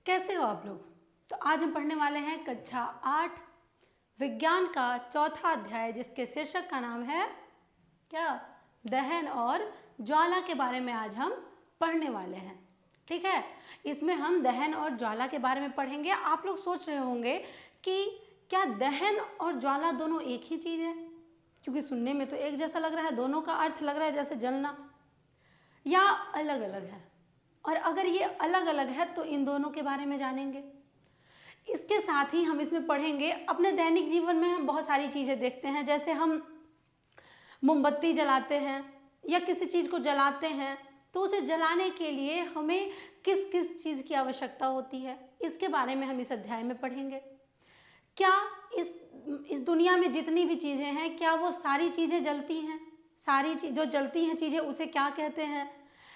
कैसे हो आप लोग। तो आज हम पढ़ने वाले हैं कक्षा 8 विज्ञान का चौथा अध्याय, जिसके शीर्षक का नाम है क्या, दहन और ज्वाला के बारे में आज हम पढ़ने वाले हैं। ठीक है, इसमें हम दहन और ज्वाला के बारे में पढ़ेंगे। आप लोग सोच रहे होंगे कि क्या दहन और ज्वाला दोनों एक ही चीज़ है, क्योंकि सुनने में तो एक जैसा लग रहा है, दोनों का अर्थ लग रहा है जैसे जलना, या अलग अलग है। और अगर ये अलग अलग है तो इन दोनों के बारे में जानेंगे। इसके साथ ही हम इसमें पढ़ेंगे, अपने दैनिक जीवन में हम बहुत सारी चीज़ें देखते हैं, जैसे हम मोमबत्ती जलाते हैं या किसी चीज़ को जलाते हैं, तो उसे जलाने के लिए हमें किस किस चीज़ की आवश्यकता होती है, इसके बारे में हम इस अध्याय में पढ़ेंगे। क्या इस दुनिया में जितनी भी चीज़ें हैं, क्या वो सारी चीज़ें जलती हैं? सारी जो जलती हैं चीज़ें उसे क्या कहते हैं?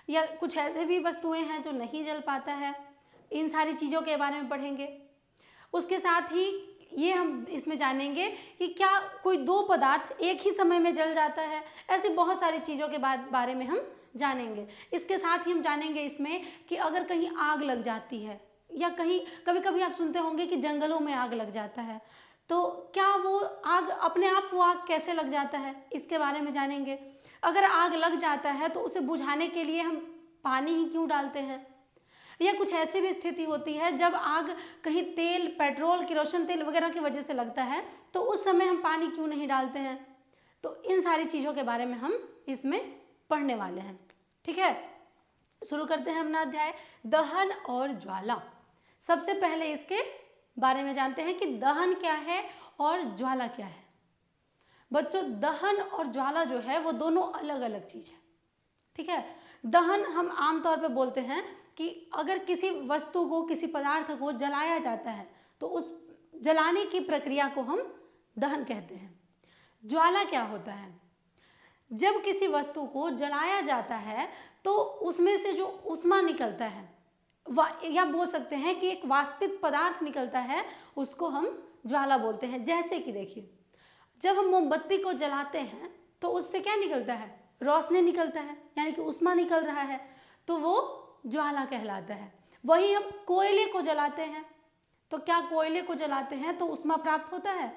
या कुछ ऐसे भी वस्तुएं हैं जो नहीं जल पाता है? इन सारी चीज़ों के बारे में पढ़ेंगे। उसके साथ ही ये हम इसमें जानेंगे कि क्या कोई दो पदार्थ एक ही समय में जल जाता है। ऐसी बहुत सारी चीज़ों के बारे में हम जानेंगे। इसके साथ ही हम जानेंगे इसमें कि अगर कहीं आग लग जाती है, या कहीं कभी कभी आप सुनते होंगे कि जंगलों में आग लग जाता है, तो क्या वो आग अपने आप, वो आग कैसे लग जाता है, इसके बारे में जानेंगे। अगर आग लग जाता है तो उसे बुझाने के लिए हम पानी ही क्यों डालते हैं, या कुछ ऐसी भी स्थिति होती है जब आग कहीं तेल, पेट्रोल, किरोसिन तेल वगैरह की वजह से लगता है, तो उस समय हम पानी क्यों नहीं डालते हैं। तो इन सारी चीज़ों के बारे में हम इसमें पढ़ने वाले हैं। ठीक है, शुरू करते हैं अपना अध्याय, दहन और ज्वाला। सबसे पहले इसके बारे में जानते हैं कि दहन क्या है और ज्वाला क्या है। बच्चों, दहन और ज्वाला जो है वो दोनों अलग अलग चीज़ है। ठीक है, दहन हम आमतौर पे बोलते हैं कि अगर किसी वस्तु को, किसी पदार्थ को जलाया जाता है तो उस जलाने की प्रक्रिया को हम दहन कहते हैं। ज्वाला क्या होता है, जब किसी वस्तु को जलाया जाता है तो उसमें से जो ऊष्मा निकलता है, या बोल सकते हैं कि एक वाष्पित पदार्थ निकलता है, उसको हम ज्वाला बोलते हैं। जैसे कि देखिए, जब हम मोमबत्ती को जलाते हैं तो उससे क्या निकलता है, रोशनी निकलता है, यानी कि ऊष्मा निकल रहा है, तो वो ज्वाला कहलाता है। वही हम कोयले को जलाते हैं, तो क्या कोयले को जलाते हैं तो ऊष्मा प्राप्त होता है?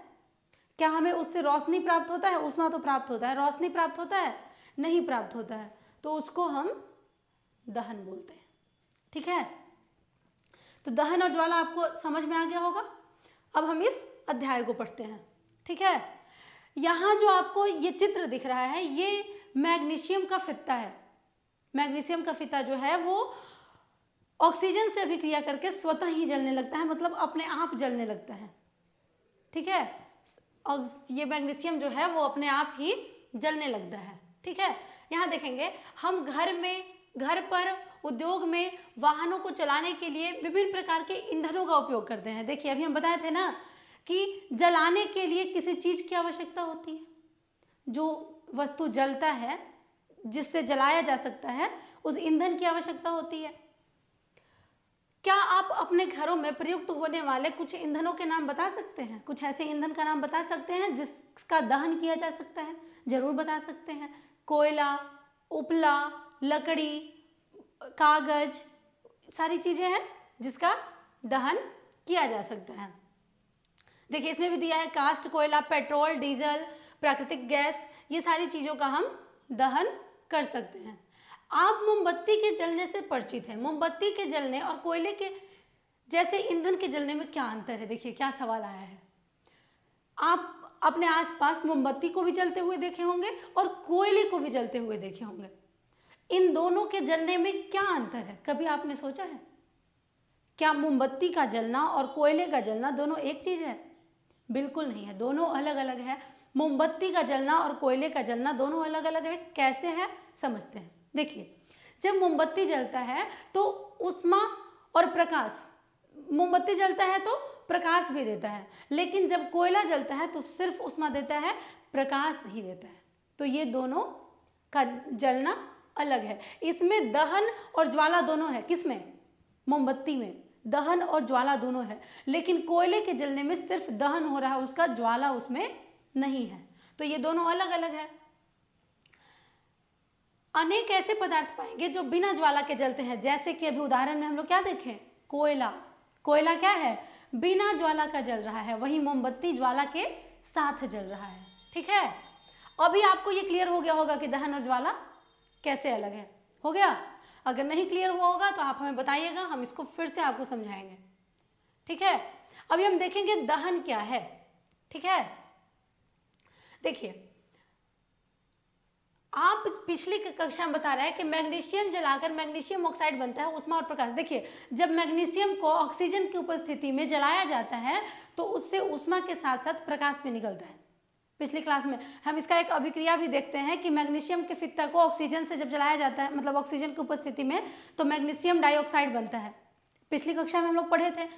क्या हमें उससे रोशनी प्राप्त होता है? ऊष्मा तो प्राप्त होता है, रोशनी प्राप्त होता है? नहीं प्राप्त होता है, तो उसको हम दहन बोलते हैं। ठीक है, तो दहन और ज्वाला आपको समझ में आ गया होगा। अब हम इस अध्याय को पढ़ते हैं। ठीक है, यहाँ जो आपको ये चित्र दिख रहा है, ये मैग्नीशियम का फित्ता है। मैग्नीशियम का फित्ता जो है वो ऑक्सीजन से अभिक्रिया करके स्वतः ही जलने लगता है, मतलब अपने आप जलने लगता है। ठीक है, और ये मैग्नीशियम जो है वो अपने आप ही जलने लगता है। ठीक है, यहाँ देखेंगे हम घर पर, उद्योग में, वाहनों को चलाने के लिए विभिन्न प्रकार के ईंधनों का उपयोग करते हैं। देखिए, अभी हम बताए थे ना कि जलाने के लिए किसी चीज़ की आवश्यकता होती है, जो वस्तु जलता है, जिससे जलाया जा सकता है, उस ईंधन की आवश्यकता होती है। क्या आप अपने घरों में प्रयुक्त होने वाले कुछ ईंधनों के नाम बता सकते हैं? कुछ ऐसे ईंधन का नाम बता सकते हैं जिसका दहन किया जा सकता है? जरूर बता सकते हैं। कोयला, उपला, लकड़ी, कागज, सारी चीजें हैं जिसका दहन किया जा सकता है। देखिए, इसमें भी दिया है कास्ट कोयला, पेट्रोल, डीजल, प्राकृतिक गैस, ये सारी चीजों का हम दहन कर सकते हैं। आप मोमबत्ती के जलने से परिचित हैं। मोमबत्ती के जलने और कोयले के जैसे ईंधन के जलने में क्या अंतर है? देखिए क्या सवाल आया है। आप अपने आसपास मोमबत्ती को भी जलते हुए देखे होंगे और कोयले को भी जलते हुए देखे होंगे। इन दोनों के जलने में क्या अंतर है, कभी आपने सोचा है? क्या मोमबत्ती का जलना और कोयले का जलना दोनों एक चीज है? बिल्कुल नहीं है, दोनों अलग अलग है। मोमबत्ती का जलना और कोयले का जलना दोनों अलग अलग है। कैसे है, समझते हैं। देखिए, जब मोमबत्ती जलता है तो ऊष्मा और प्रकाश, मोमबत्ती जलता है तो प्रकाश भी देता है, लेकिन जब कोयला जलता है तो सिर्फ ऊष्मा देता है, प्रकाश नहीं देता है। तो ये दोनों का जलना अलग है। इसमें दहन और ज्वाला दोनों है। किसमें? मोमबत्ती में दहन और ज्वाला दोनों है, लेकिन कोयले के जलने में सिर्फ दहन हो रहा है, उसका ज्वाला उसमें नहीं है। तो ये दोनों अलग अलग है। अनेक ऐसे पदार्थ पाएंगे जो बिना ज्वाला के जलते हैं, जैसे कि अभी उदाहरण में हम लोग क्या देखें, कोयला। कोयला क्या है, बिना ज्वाला का जल रहा है, वही मोमबत्ती ज्वाला के साथ जल रहा है। ठीक है, अभी आपको ये क्लियर हो गया होगा कि दहन और ज्वाला कैसे अलग है, हो गया? अगर नहीं क्लियर हुआ होगा तो आप हमें बताइएगा, हम इसको फिर से आपको समझाएंगे। ठीक है, अभी हम देखेंगे दहन क्या है। ठीक है, देखिए आप पिछली कक्षा में बता रहे हैं कि मैग्नीशियम जलाकर मैग्नीशियम ऑक्साइड बनता है, उष्मा और प्रकाश। देखिए जब मैग्नीशियम को ऑक्सीजन की उपस्थिति में जलाया जाता है तो उससे उष्मा के साथ साथ प्रकाश भी निकलता है। पिछली क्लास में हम इसका एक अभिक्रिया भी देखते हैं कि मैग्नीशियम के फित्ता को ऑक्सीजन से जब जलाया जाता है, मतलब ऑक्सीजन की उपस्थिति में, तो मैग्नीशियम डाइऑक्साइड बनता है। पिछली कक्षा में हम लोग पढ़े थे।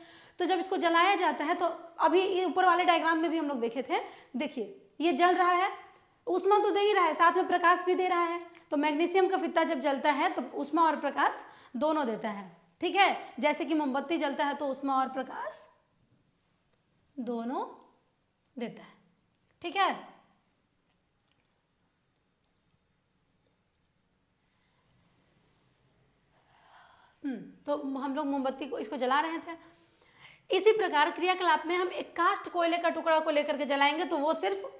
तो जब इसको जलाया जाता है तो अभी ये ऊपर वाले डायग्राम में भी हम लोग देखे थे, देखिए ये जल रहा है, उष्मा तो दे ही रहा है, साथ में प्रकाश भी दे रहा है। तो मैग्नीशियम का फित्ता जब जलता है तो उष्मा और प्रकाश दोनों देता है। ठीक है, जैसे कि मोमबत्ती जलता है तो उष्मा और प्रकाश दोनों देता है। ठीक है, तो हम लोग मोमबत्ती को इसको जला रहे थे। इसी प्रकार क्रियाकलाप में हम एक कास्ट कोयले का टुकड़ा को लेकर के जलाएंगे तो वो सिर्फ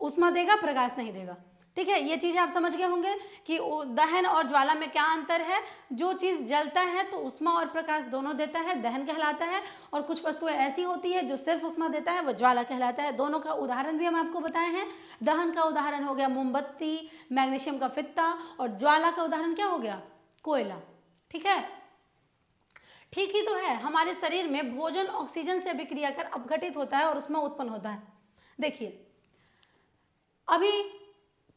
उष्मा देगा, प्रकाश नहीं देगा। ठीक है, ये चीजें आप समझ गए होंगे कि दहन और ज्वाला में क्या अंतर है। जो चीज जलता है तो उष्मा और प्रकाश दोनों देता है, दहन कहलाता है, और कुछ वस्तुएं ऐसी होती है जो सिर्फ उष्मा देता है, वो ज्वाला कहलाता है। दोनों का उदाहरण भी हम आपको बताए हैं। दहन का उदाहरण हो गया मोमबत्ती, मैग्नीशियम का फित्ता, और ज्वाला का उदाहरण क्या हो गया, कोयला। ठीक है, ठीक ही तो है, हमारे शरीर में भोजन ऑक्सीजन से अभिक्रिया कर अपघटित होता है और उसमें उत्पन्न होता है। देखिए अभी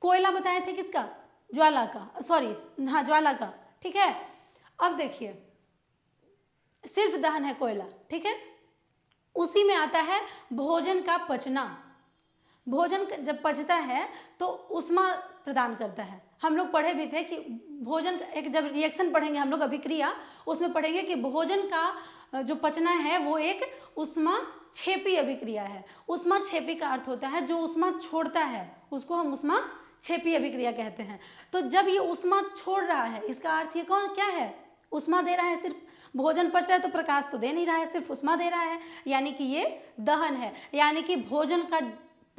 कोयला बताए थे किसका, ज्वाला का, सॉरी हाँ ज्वाला का। ठीक है, अब देखिए सिर्फ दहन है कोयला। ठीक है, उसी में आता है भोजन का पचना। भोजन जब पचता है तो उष्मा प्रदान करता है। हम लोग पढ़े भी थे कि भोजन एक, जब रिएक्शन पढ़ेंगे हम लोग अभिक्रिया, उसमें पढ़ेंगे कि भोजन का जो पचना है वो एक उष्मा क्षेपी अभिक्रिया है। उष्मा क्षेपी का अर्थ होता है जो उष्मा छोड़ता है, उसको हम उष्मा क्षेपी अभिक्रिया कहते हैं। तो जब ये उष्मा छोड़ रहा है, इसका अर्थ ये कौन क्या है, उष्मा दे रहा है। सिर्फ भोजन पच रहा है तो प्रकाश तो दे नहीं रहा है, सिर्फ उष्मा दे रहा है, यानी कि ये दहन है। यानी कि भोजन का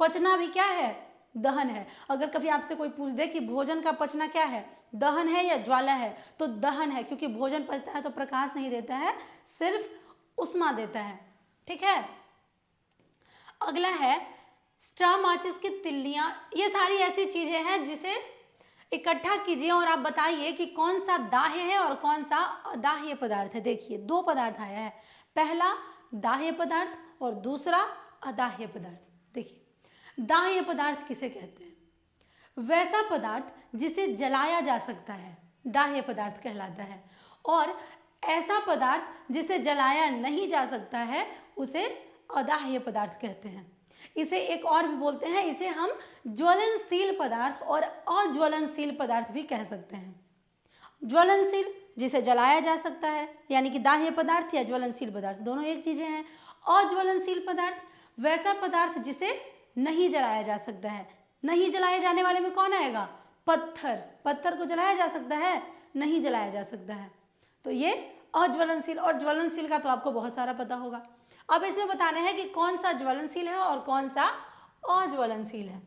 पचना भी क्या है, दहन है। अगर कभी आपसे कोई पूछ दे कि भोजन का पचना क्या है, दहन है या ज्वाला है, तो दहन है, क्योंकि भोजन पचता है तो प्रकाश नहीं देता है, सिर्फ उष्मा देता है। ठीक है, अगला है स्ट्रा माचिस की तिल्लियां। ये सारी ऐसी चीजें हैं जिसे इकट्ठा कीजिए और आप बताइए कि कौन सा दाह्य है और कौन सा अदाह्य पदार्थ है। देखिए दो पदार्थ आया है, पहला दाह्य पदार्थ और दूसरा अदाह्य पदार्थ। देखिए दाह्य पदार्थ किसे कहते हैं, वैसा पदार्थ जिसे जलाया जा सकता है दाह्य पदार्थ कहलाता है, और ऐसा पदार्थ जिसे जलाया नहीं जा सकता है उसे अदाह्य पदार्थ कहते हैं। इसे एक और भी बोलते हैं, इसे हम ज्वलनशील पदार्थ और अज्वलनशील पदार्थ भी कह सकते हैं। ज्वलनशील जिसे जलाया जा सकता है, यानी कि दाह्य पदार्थ या ज्वलनशील पदार्थ दोनों एक चीजें हैं। अज्वलनशील पदार्थ वैसा पदार्थ जिसे नहीं जलाया जा सकता है। नहीं जलाए जाने वाले में कौन आएगा, पत्थर। पत्थर को जलाया जा सकता है, नहीं जलाया जा सकता है, तो ये अज्वलनशील। और ज्वलनशील का तो आपको बहुत सारा पता होगा। अब इसमें बताना है कि कौन सा ज्वलनशील है और कौन सा अज्वलनशील है।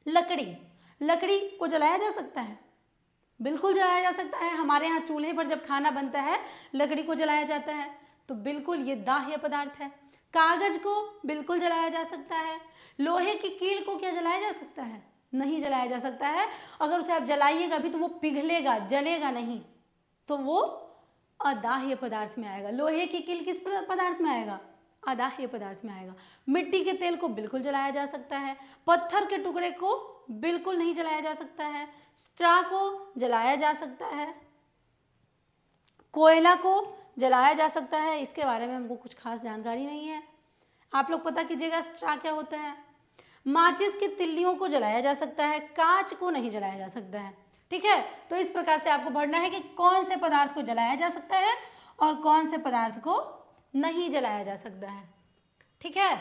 लकड़ी, लकड़ी को जलाया जा सकता है, बिल्कुल जलाया जा सकता है। हमारे यहाँ चूल्हे पर जब खाना बनता है लकड़ी को जलाया जाता है, तो बिल्कुल ये दाह्य पदार्थ है। कागज को बिल्कुल जलाया जा सकता है। लोहे की कील को क्या जलाया जा सकता है, नहीं जलाया जा सकता है। अगर उसे आप जलाइएगा भी तो वो पिघलेगा, जलेगा नहीं, तो वो अदाह्य पदार्थ में आएगा। लोहे की कील किस पदार्थ में आएगा, अदाह्य पदार्थ में आएगा। मिट्टी के तेल को बिल्कुल जलाया जा सकता है। पत्थर के टुकड़े को बिल्कुल नहीं जलाया जा सकता है। स्ट्रा को जलाया जा सकता है। कोयला को जलाया जा सकता है, इसके बारे में हमको कुछ खास जानकारी नहीं है, आप लोग पता कीजिएगा स्ट्रा क्या होता है। माचिस की तिल्लियों को जलाया जा सकता है, कांच को नहीं जलाया जा सकता है। ठीक है, तो इस प्रकार से आपको पढ़ना है कि कौन से पदार्थ को जलाया जा सकता है और कौन से पदार्थ को नहीं जलाया जा सकता है। ठीक है,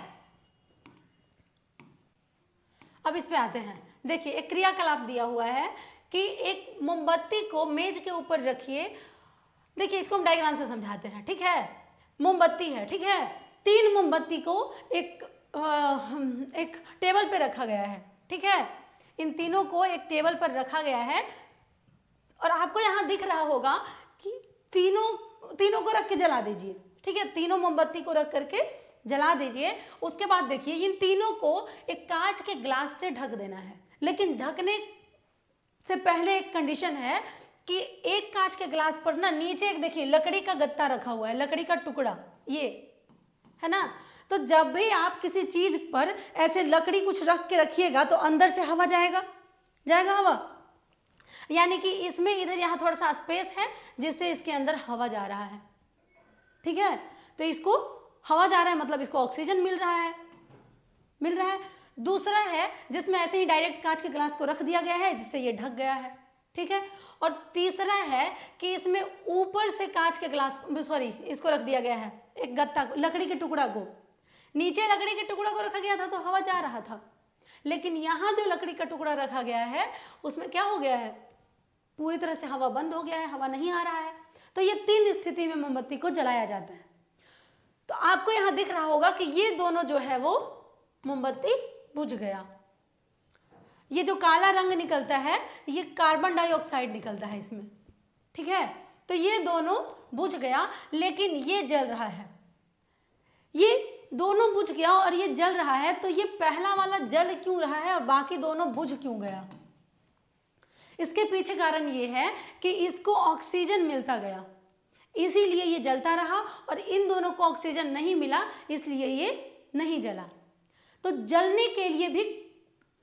अब इस पे आते हैं। देखिए एक क्रियाकलाप दिया हुआ है कि एक मोमबत्ती को मेज के ऊपर रखिए। देखिए इसको हम डायग्राम से समझाते हैं। ठीक है, मोमबत्ती है, ठीक है। 3 मोमबत्ती को एक टेबल पे रखा गया है, ठीक है। इन तीनों को एक टेबल पर रखा गया है और आपको यहाँ दिख रहा होगा कि तीनों को रख के जला दीजिए, ठीक है। तीनों मोमबत्ती को रख करके जला दीजिए। उसके बाद देखिए इन तीनों को एक कांच के ग्लास से ढक देना है, लेकिन ढकने से पहले एक कंडीशन है कि एक कांच के ग्लास पर ना नीचे एक देखिए लकड़ी का गत्ता रखा हुआ है, लकड़ी का टुकड़ा, ये है ना। तो जब भी आप किसी चीज पर ऐसे लकड़ी कुछ रख के रखिएगा तो अंदर से हवा जाएगा हवा, यानी कि इसमें इधर यहाँ थोड़ा सा स्पेस है जिससे इसके अंदर हवा जा रहा है, ठीक है। तो इसको हवा जा रहा है मतलब इसको ऑक्सीजन मिल रहा है। दूसरा है जिसमें ऐसे ही डायरेक्ट कांच के ग्लास को रख दिया गया है जिससे ये ढक गया है, ठीक है। और तीसरा है कि इसमें ऊपर से कांच के ग्लास इसको रख दिया गया है, एक गत्ता लकड़ी के टुकड़ा को, नीचे लकड़ी के टुकड़ा को रखा गया था तो हवा जा रहा था, लेकिन यहाँ जो लकड़ी का टुकड़ा रखा गया है उसमें क्या हो गया है, पूरी तरह से हवा बंद हो गया है, हवा नहीं आ रहा है। तो ये 3 स्थिति में मोमबत्ती को जलाया जाता है। तो आपको यहाँ दिख रहा होगा कि ये दोनों जो है वो मोमबत्ती बुझ गया। ये जो काला रंग निकलता है ये कार्बन डाइऑक्साइड निकलता है इसमें, ठीक है। तो ये दोनों बुझ गया, लेकिन ये जल रहा है, ये दोनों बुझ गया और ये जल रहा है। तो ये पहला वाला जल क्यों रहा है और बाकी दोनों बुझ क्यों गया? इसके पीछे कारण ये है कि इसको ऑक्सीजन मिलता गया, इसीलिए ये जलता रहा, और इन दोनों को ऑक्सीजन नहीं मिला इसलिए ये नहीं जला। तो जलने के लिए भी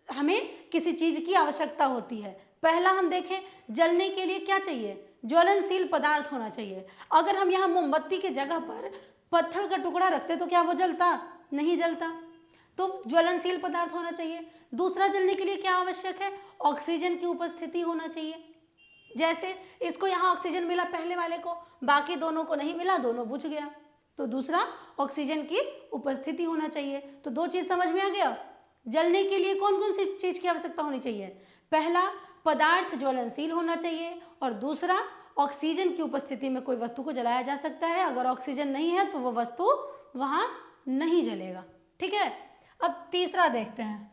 हमें किसी चीज की आवश्यकता होती है। पहला हम देखें, जलने के लिए क्या चाहिए? ज्वलनशील पदार्थ होना चाहिए। अगर हम यहाँ मोमबत्ती के जगह पर पत्थर का टुकड़ा रखते तो क्या वो जलता? नहीं जलता। तो ज्वलनशील पदार्थ होना चाहिए। दूसरा, जलने के लिए क्या आवश्यक है? ऑक्सीजन की उपस्थिति होना चाहिए। जैसे इसको यहाँ ऑक्सीजन मिला पहले वाले को, बाकी दोनों को नहीं मिला, दोनों बुझ गया। तो दूसरा, ऑक्सीजन की उपस्थिति होना चाहिए। तो 2 चीज समझ में आ गया। जलने के लिए कौन कौन सी चीज की आवश्यकता होनी चाहिए? पहला, पदार्थ ज्वलनशील होना चाहिए, और दूसरा, ऑक्सीजन की उपस्थिति में कोई वस्तु को जलाया जा सकता है। अगर ऑक्सीजन नहीं है तो वो वस्तु वहां नहीं जलेगा, ठीक है। अब तीसरा देखते हैं।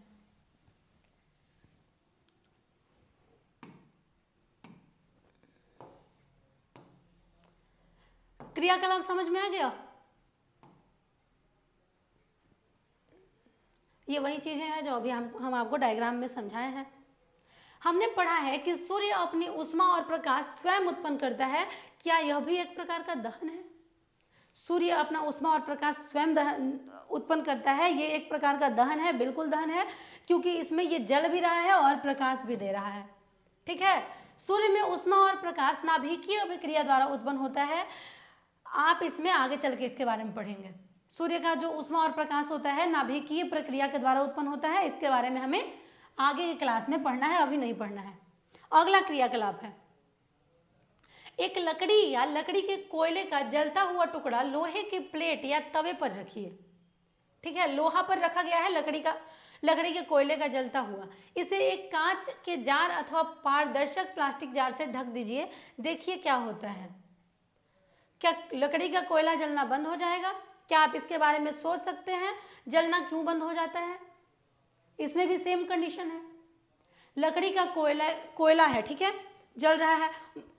क्रियाकलाप समझ में आ गया? ये वही चीजें हैं जो अभी हम आपको डायग्राम में समझाए हैं। हमने पढ़ा है कि सूर्य अपनी ऊष्मा और प्रकाश स्वयं उत्पन्न करता है। क्या यह भी एक प्रकार का दहन है? सूर्य अपना ऊष्मा और प्रकाश स्वयं उत्पन्न करता है, ये एक प्रकार का दहन है। बिल्कुल दहन है, क्योंकि इसमें ये जल भी रहा है और प्रकाश भी दे रहा है, ठीक है। सूर्य में ऊष्मा और प्रकाश नाभिकीय अभिक्रिया द्वारा उत्पन्न होता है। आप इसमें आगे चल के इसके बारे में पढ़ेंगे। सूर्य का जो ऊष्मा और प्रकाश होता है नाभिकीय प्रक्रिया के द्वारा उत्पन्न होता है। इसके बारे में हमें आगे की क्लास में पढ़ना है, अभी नहीं पढ़ना है। अगला क्रियाकलाप है, एक लकड़ी या लकड़ी के कोयले का जलता हुआ टुकड़ा लोहे के प्लेट या तवे पर रखिए, ठीक है। लोहा पर रखा गया है, लकड़ी के कोयले का जलता हुआ। इसे एक कांच के जार अथवा पारदर्शक प्लास्टिक जार से ढक दीजिए। देखिए क्या होता है। क्या लकड़ी का कोयला जलना बंद हो जाएगा? क्या आप इसके बारे में सोच सकते हैं जलना क्यों बंद हो जाता है? इसमें भी सेम कंडीशन है। लकड़ी का कोयला है, ठीक है, जल रहा है।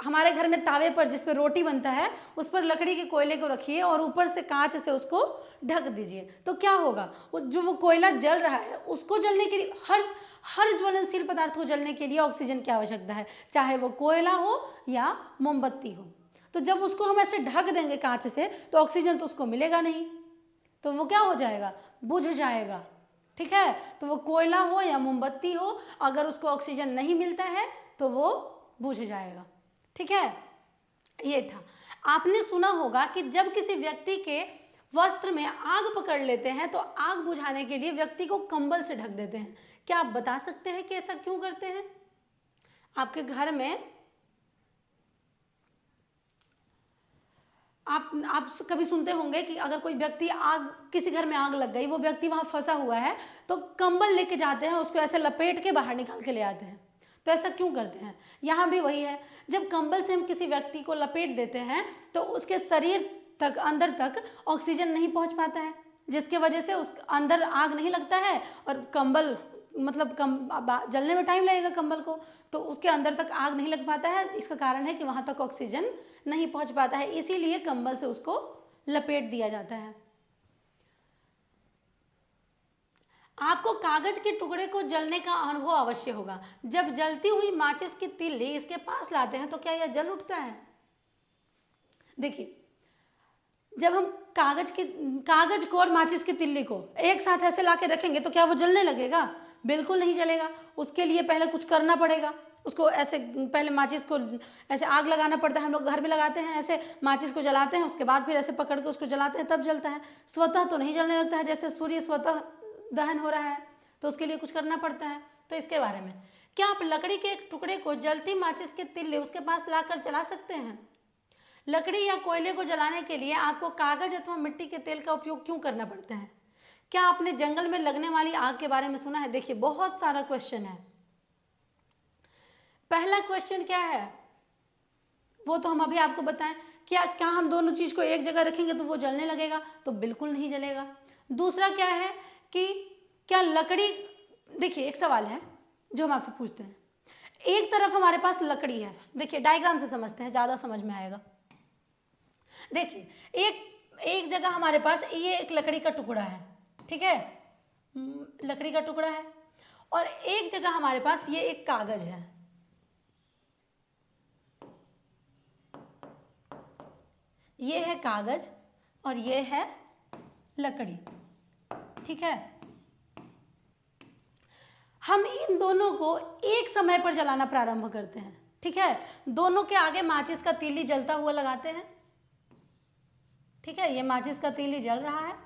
हमारे घर में तावे पर जिस पर रोटी बनता है उस पर लकड़ी के कोयले को रखिए और ऊपर से कांच से उसको ढक दीजिए। तो क्या होगा? जो वो कोयला जल रहा है उसको जलने के लिए, हर ज्वलनशील पदार्थ को जलने के लिए ऑक्सीजन की आवश्यकता है, चाहे वो कोयला हो या मोमबत्ती हो। तो जब उसको हम ऐसे ढक देंगे कांच से तो ऑक्सीजन तो उसको मिलेगा नहीं, तो वो क्या हो जाएगा? बुझ जाएगा, ठीक है। तो वो कोयला हो या मोमबत्ती हो, अगर उसको ऑक्सीजन नहीं मिलता है तो वो बुझ जाएगा, ठीक है। ये था। आपने सुना होगा कि जब किसी व्यक्ति के वस्त्र में आग पकड़ लेते हैं तो आग बुझाने के लिए व्यक्ति को कंबल से ढक देते हैं। क्या आप बता सकते हैं कि ऐसा क्यों करते हैं? आपके घर में आप कभी सुनते होंगे कि अगर कोई व्यक्ति किसी घर में आग लग गई, वो व्यक्ति वहां फंसा हुआ है, तो कंबल लेके जाते हैं, उसको ऐसे लपेट के बाहर निकाल के ले आते हैं। तो ऐसा क्यों करते हैं? यहाँ भी वही है। जब कंबल से हम किसी व्यक्ति को लपेट देते हैं तो उसके शरीर तक अंदर तक ऑक्सीजन नहीं पहुंच पाता है, जिसके वजह से उस अंदर आग नहीं लगता है और कंबल मतलब जलने में टाइम लगेगा कंबल को, तो उसके अंदर तक आग नहीं लग पाता है। इसका कारण है कि वहाँ तक ऑक्सीजन नहीं पहुँच पाता है, इसीलिए कंबल से उसको लपेट दिया जाता है। आपको कागज के टुकड़े को जलने का अनुभव अवश्य होगा। जब जलती हुई माचिस की तीली इसके पास लाते हैं तो क्या यह जल उठता है? देखिए, जब हम कागज को और माचिस की तिल्ली को एक साथ ऐसे लाके रखेंगे तो क्या वो जलने लगेगा? बिल्कुल नहीं जलेगा। उसके लिए पहले कुछ करना पड़ेगा। उसको ऐसे पहले माचिस को ऐसे आग लगाना पड़ता है। हम लोग घर में लगाते हैं, ऐसे माचिस को जलाते हैं, उसके बाद फिर ऐसे पकड़ के उसको जलाते हैं, तब जलता है। स्वतः तो नहीं जलने लगता है, जैसे सूर्य स्वतः दहन हो रहा है, तो उसके लिए कुछ करना पड़ता है। तो इसके बारे में, क्या आप लकड़ी के एक टुकड़े को जलती माचिस की तिल्ली उसके पास लाकर जला सकते हैं? लकड़ी या कोयले को जलाने के लिए आपको कागज अथवा मिट्टी के तेल का उपयोग क्यों करना पड़ता है? क्या आपने जंगल में लगने वाली आग के बारे में सुना है? देखिए, बहुत सारा क्वेश्चन है। पहला क्वेश्चन क्या है वो तो हम अभी आपको बताएं। क्या हम दोनों चीज को एक जगह रखेंगे तो वो जलने लगेगा? तो बिल्कुल नहीं जलेगा। दूसरा क्या है कि क्या लकड़ी, देखिए एक सवाल है जो हम आपसे पूछते हैं। एक तरफ हमारे पास लकड़ी है, देखिए डायग्राम से समझते हैं, ज्यादा समझ में आएगा। देखिए, एक जगह हमारे पास ये एक लकड़ी का टुकड़ा है, ठीक है, लकड़ी का टुकड़ा है, और एक जगह हमारे पास ये एक कागज है। ये है कागज और ये है लकड़ी, ठीक है। हम इन दोनों को एक समय पर जलाना प्रारंभ करते हैं, ठीक है। दोनों के आगे माचिस का तीली जलता हुआ लगाते हैं, ठीक है। ये माचिस का तीली जल रहा है,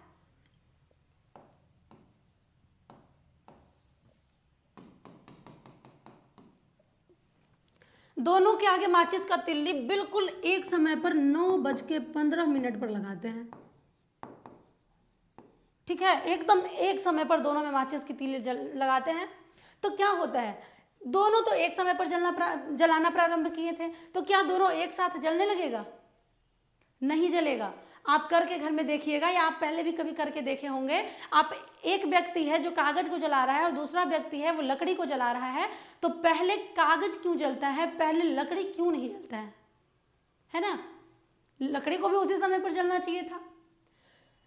दोनों के आगे माचिस का तिल्ली बिल्कुल एक समय पर 9:15 पर लगाते हैं, ठीक है। एकदम एक समय पर दोनों में माचिस की तीली लगाते हैं। तो क्या होता है, दोनों तो एक समय पर जलाना प्रारंभ किए थे, तो क्या दोनों एक साथ जलने लगेगा? नहीं जलेगा। आप करके घर में देखिएगा, या आप पहले भी कभी करके देखे होंगे। आप, एक व्यक्ति है जो कागज को जला रहा है और दूसरा व्यक्ति है वो लकड़ी को जला रहा है, तो पहले कागज क्यों जलता है, पहले लकड़ी क्यों नहीं जलता है ना? लकड़ी को भी उसी समय पर जलना चाहिए था।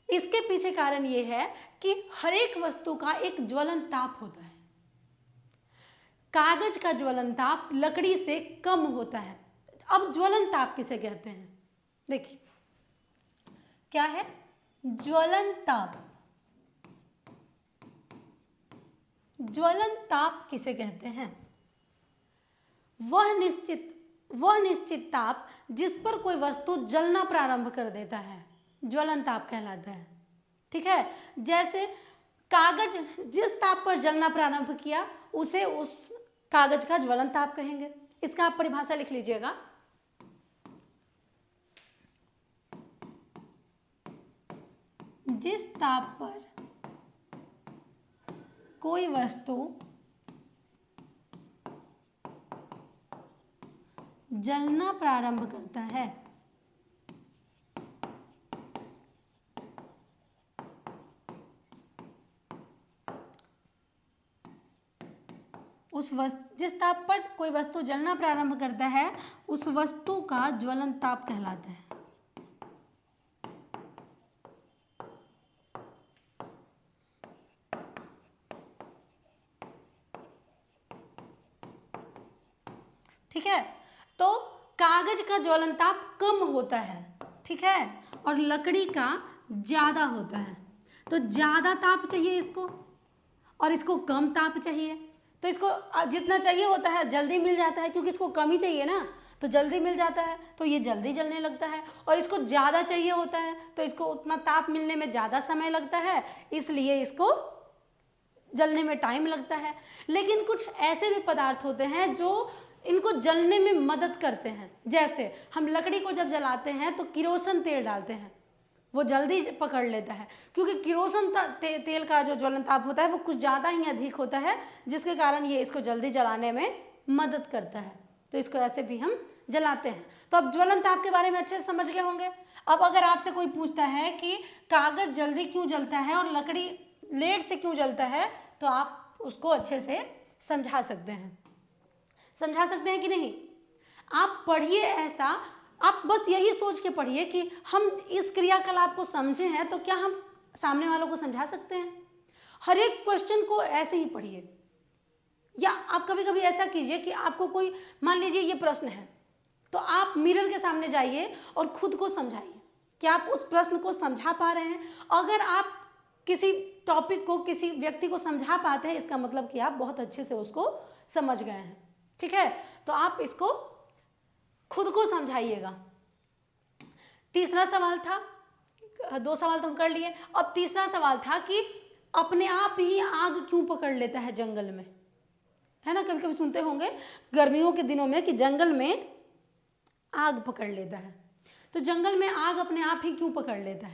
इसके पीछे कारण ये है कि हर एक वस्तु का एक ज्वलन ताप होता है। कागज का ज्वलन ताप लकड़ी से कम होता है। अब ज्वलन ताप किसे कहते हैं? देखिए, क्या है ज्वलन ताप? ज्वलन ताप किसे कहते हैं? वह निश्चित ताप जिस पर कोई वस्तु जलना प्रारंभ कर देता है, ज्वलन ताप कहलाता है, ठीक है। जैसे कागज जिस ताप पर जलना प्रारंभ किया उसे उस कागज का ज्वलन ताप कहेंगे। इसका आप परिभाषा लिख लीजिएगा। जिस ताप पर कोई वस्तु जलना प्रारंभ करता है जिस ताप पर कोई वस्तु जलना प्रारंभ करता है उस वस्तु का ज्वलन ताप कहलाता है। ठीक है, तो कागज का ज्वलन ताप कम होता है, ठीक है, और लकड़ी का ज्यादा होता है। तो ज्यादा ताप चाहिए इसको और इसको कम ताप चाहिए। तो इसको जितना चाहिए होता है जल्दी मिल जाता है, क्योंकि इसको कम ही चाहिए ना, तो जल्दी मिल जाता है, तो ये जल्दी जलने लगता है। और इसको ज़्यादा चाहिए होता है तो इसको उतना ताप मिलने में ज़्यादा समय लगता है, इसलिए इसको जलने में टाइम लगता है। लेकिन कुछ ऐसे भी पदार्थ होते हैं जो इनको जलने में मदद करते हैं। जैसे हम लकड़ी को जब जलाते हैं तो किरोसिन तेल डालते हैं, वो जल्दी पकड़ लेता है, क्योंकि किरोसिन तेल का जो ज्वलन ताप होता है वो कुछ ज़्यादा ही अधिक होता है, जिसके कारण ये इसको जल्दी जलाने में मदद करता है। तो इसको ऐसे भी हम जलाते हैं। तो अब ज्वलन ताप के बारे में अच्छे से समझ गए होंगे। अब अगर आपसे कोई पूछता है कि कागज जल्दी क्यों जलता है और लकड़ी लेट से क्यों जलता है, तो आप उसको अच्छे से समझा सकते हैं। समझा सकते हैं कि नहीं? आप पढ़िए ऐसा, आप बस यही सोच के पढ़िए कि हम इस क्रियाकलाप को समझे हैं तो क्या हम सामने वालों को समझा सकते हैं। हर एक क्वेश्चन को ऐसे ही पढ़िए। या आप कभी कभी ऐसा कीजिए कि आपको कोई, मान लीजिए ये प्रश्न है, तो आप मिरर के सामने जाइए और खुद को समझाइए कि आप उस प्रश्न को समझा पा रहे हैं। अगर आप किसी टॉपिक को, किसी व्यक्ति को समझा पाते हैं, इसका मतलब कि आप बहुत अच्छे से उसको समझ गए हैं। ठीक है, तो आप इसको खुद को समझाइएगा। तीसरा सवाल था, 2 सवाल तो हम कर लिए। अब तीसरा सवाल था कि अपने आप ही आग क्यों पकड़ लेता है जंगल में, है ना? कभी कभी सुनते होंगे गर्मियों के दिनों में कि जंगल में आग पकड़ लेता है। तो जंगल में आग अपने आप ही क्यों पकड़ लेता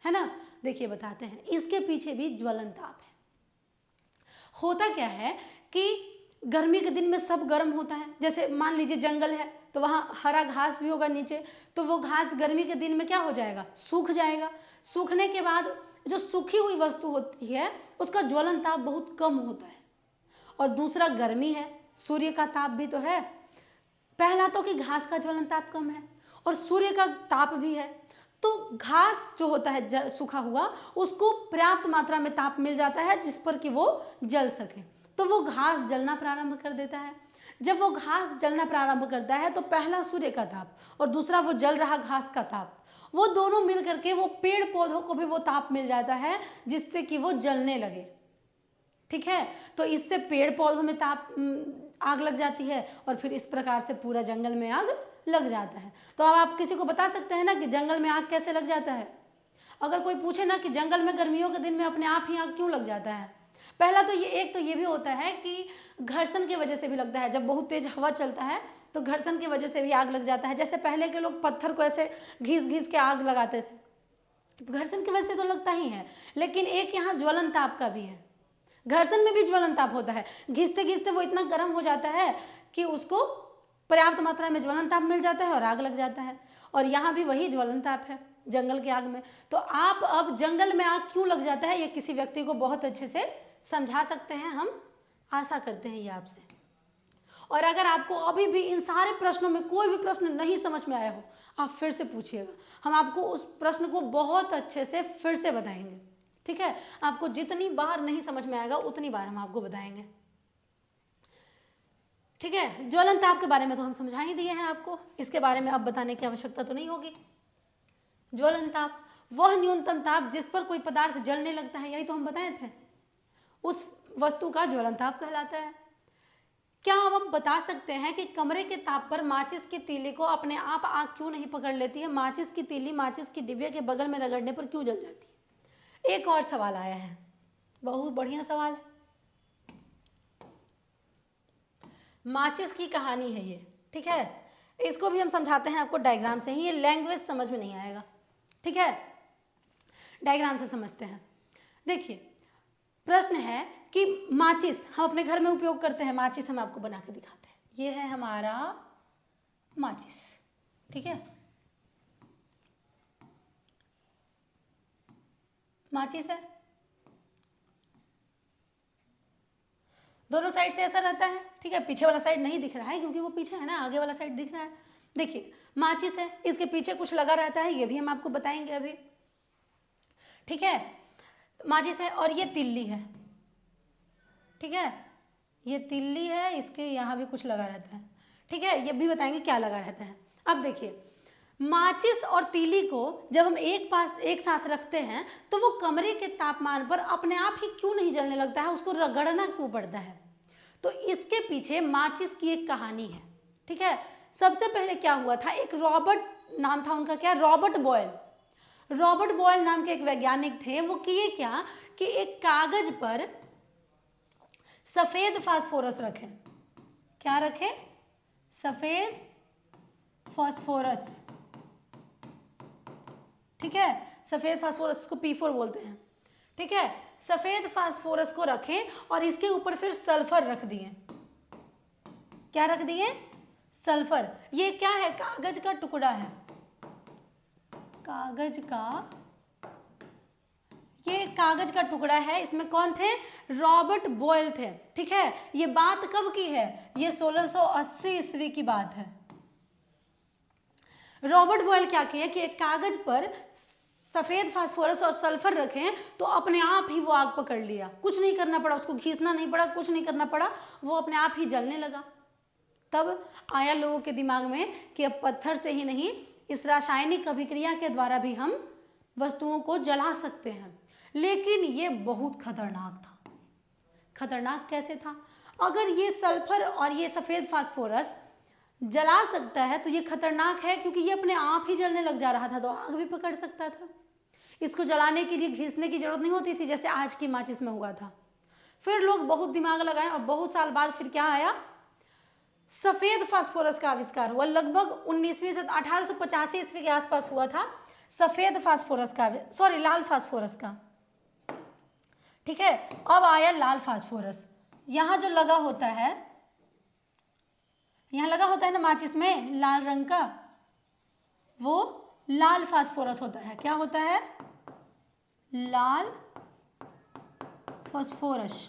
है ना? देखिए बताते हैं। इसके पीछे भी ज्वलन ताप है। होता क्या है कि गर्मी के दिन में सब गर्म होता है। जैसे मान लीजिए जंगल है तो वहाँ हरा घास भी होगा नीचे, तो वो घास गर्मी के दिन में क्या हो जाएगा? सूख जाएगा। सूखने के बाद जो सूखी हुई वस्तु होती है उसका ज्वलन ताप बहुत कम होता है। और दूसरा गर्मी है, सूर्य का ताप भी तो है। पहला तो कि घास का ज्वलन ताप कम है और सूर्य का ताप भी है, तो घास जो होता है सूखा हुआ, उसको पर्याप्त मात्रा में ताप मिल जाता है जिस पर कि वो जल सके, तो वो घास जलना प्रारंभ कर देता है। जब वो घास जलना प्रारंभ करता है तो पहला सूर्य का ताप और दूसरा वो जल रहा घास का ताप, वो दोनों मिल करके वो पेड़ पौधों को भी वो ताप मिल जाता है जिससे कि वो जलने लगे। ठीक है, तो इससे पेड़ पौधों में आग लग जाती है और फिर इस प्रकार से पूरा जंगल में आग लग जाता है। तो अब आप किसी को बता सकते हैं ना कि जंगल में आग कैसे लग जाता है? अगर कोई पूछे ना कि जंगल में गर्मियों के दिन में अपने आप ही आग क्यों लग जाता है, पहला तो ये भी होता है कि घर्षण की वजह से भी लगता है। जब बहुत तेज हवा चलता है तो घर्षण की वजह से भी आग लग जाता है। जैसे पहले के लोग पत्थर को ऐसे घिस घिस के आग लगाते थे, तो घर्षण की वजह से तो लगता ही है। लेकिन एक यहाँ ज्वलन ताप का भी है। घर्षण में भी ज्वलन ताप होता है। घिसते घिसते वो इतना गर्म हो जाता है कि उसको पर्याप्त मात्रा में ज्वलन ताप मिल जाता है और आग लग जाता है। और यहाँ भी वही ज्वलन ताप है जंगल की आग में। तो आप अब जंगल में आग क्यों लग जाता है ये किसी व्यक्ति को बहुत अच्छे से समझा सकते हैं, हम आशा करते हैं ये आपसे। और अगर आपको अभी भी इन सारे प्रश्नों में कोई भी प्रश्न नहीं समझ में आया हो, आप फिर से पूछिएगा, हम आपको उस प्रश्न को बहुत अच्छे से फिर से बताएंगे। ठीक है, आपको जितनी बार नहीं समझ में आएगा उतनी बार हम आपको बताएंगे। ठीक है, ज्वलन ताप के बारे में तो हम समझा ही दिए हैं आपको, इसके बारे में अब बताने की आवश्यकता तो नहीं होगी। ज्वलन ताप वह न्यूनतम ताप जिस पर कोई पदार्थ जलने लगता है, यही तो हम बताए थे, उस वस्तु का ज्वलन ताप कहलाता है। क्या आप बता सकते हैं कि कमरे के ताप पर माचिस की तीली को अपने आप आग क्यों नहीं पकड़ लेती है? माचिस की तीली माचिस की डिब्बे के बगल में रगड़ने पर क्यों जल जाती है? एक और सवाल आया है, बहुत बढ़िया सवाल है। माचिस की कहानी है ये। ठीक है, इसको भी हम समझाते हैं आपको डायग्राम से ही, ये लैंग्वेज समझ में नहीं आएगा। ठीक है, डायग्राम से समझते हैं। देखिए प्रश्न है कि माचिस हम अपने घर में उपयोग करते हैं, माचिस हम आपको बना के दिखाते हैं। ये है हमारा माचिस। ठीक है, माचिस है, दोनों साइड से ऐसा रहता है। ठीक है, पीछे वाला साइड नहीं दिख रहा है क्योंकि वो पीछे है ना, आगे वाला साइड दिख रहा है। देखिए माचिस है, इसके पीछे कुछ लगा रहता है, ये भी हम आपको बताएंगे अभी। ठीक है, माचिस है और ये तिल्ली है। ठीक है, ये तिल्ली है, इसके यहाँ भी कुछ लगा रहता है। ठीक है, ये भी बताएंगे क्या लगा रहता है। अब देखिए माचिस और तीली को जब हम एक साथ रखते हैं तो वो कमरे के तापमान पर अपने आप ही क्यों नहीं जलने लगता है, उसको रगड़ना क्यों पड़ता है? तो इसके पीछे माचिस की एक कहानी है। ठीक है, सबसे पहले क्या हुआ था, एक रॉबर्ट नाम था उनका, क्या, रॉबर्ट बॉयल। रॉबर्ट बॉयल नाम के एक वैज्ञानिक थे। वो किए क्या कि एक कागज पर सफेद फास्फोरस रखें। क्या रखें? सफेद फास्फोरस। ठीक है, सफेद फास्फोरस को P4 बोलते हैं। ठीक है, सफेद फास्फोरस को रखें और इसके ऊपर फिर सल्फर रख दिए। क्या रख दिए? सल्फर, ये क्या है? कागज का टुकड़ा है, कागज का, ये कागज का टुकड़ा है। इसमें कौन थे? रॉबर्ट बॉयल थे। ठीक है, ये बात कब की है? ये 1680 ईस्वी की बात है। रॉबर्ट बॉयल क्या किए कि एक कागज पर सफेद फास्फोरस और सल्फर रखें तो अपने आप ही वो आग पकड़ लिया, कुछ नहीं करना पड़ा, उसको खींचना नहीं पड़ा, कुछ नहीं करना पड़ा, वो अपने आप ही जलने लगा। तब आया लोगों के दिमाग में कि अब पत्थर से ही नहीं, इस रासायनिक अभिक्रिया के द्वारा भी हम वस्तुओं को जला सकते हैं। लेकिन ये बहुत खतरनाक था। खतरनाक कैसे था? अगर ये सल्फर और ये सफ़ेद फास्फोरस जला सकता है तो ये खतरनाक है, क्योंकि ये अपने आप ही जलने लग जा रहा था, तो आग भी पकड़ सकता था। इसको जलाने के लिए घिसने की जरूरत नहीं होती थी जैसे आज की माचिस में हुआ था। फिर लोग बहुत दिमाग लगाए और बहुत साल बाद फिर क्या आया? सफ़ेद फास्फोरस का आविष्कार हुआ। लगभग 19वीं से 1885 ईस्वी के आसपास हुआ था सफ़ेद फास्फोरस का, सॉरी लाल फास्फोरस का। ठीक है, अब आया लाल फास्फोरस। यहाँ जो लगा होता है, यहाँ लगा होता है ना माचिस में लाल रंग का, वो लाल फास्फोरस होता है। क्या होता है? लाल फास्फोरस।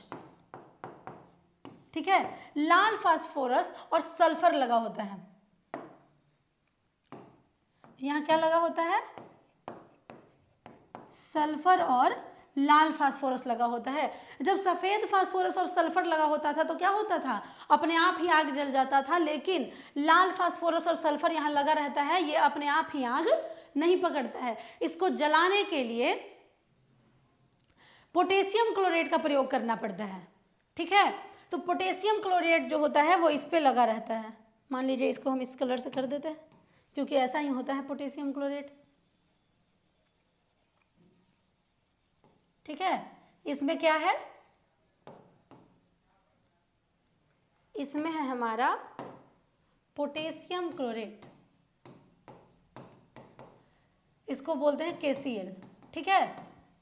ठीक है, लाल फास्फोरस और सल्फर लगा होता है। यहाँ क्या लगा होता है? सल्फर और लाल फास्फोरस लगा होता है। जब सफ़ेद फास्फोरस और सल्फर लगा होता था तो क्या होता था? अपने आप ही आग जल जाता था। लेकिन लाल फास्फोरस और सल्फर यहाँ लगा रहता है, ये अपने आप ही आग नहीं पकड़ता है। इसको जलाने के लिए पोटेशियम क्लोराइड का प्रयोग करना पड़ता है। ठीक है, तो पोटेशियम क्लोराइड जो होता है वो इस पे लगा रहता है। मान लीजिए इसको हम इस कलर से कर देते हैं, क्योंकि ऐसा ही होता है पोटेशियम क्लोराइड। ठीक है, इसमें क्या है? इसमें है हमारा पोटेशियम क्लोराइड, इसको बोलते हैं KCl। ठीक है,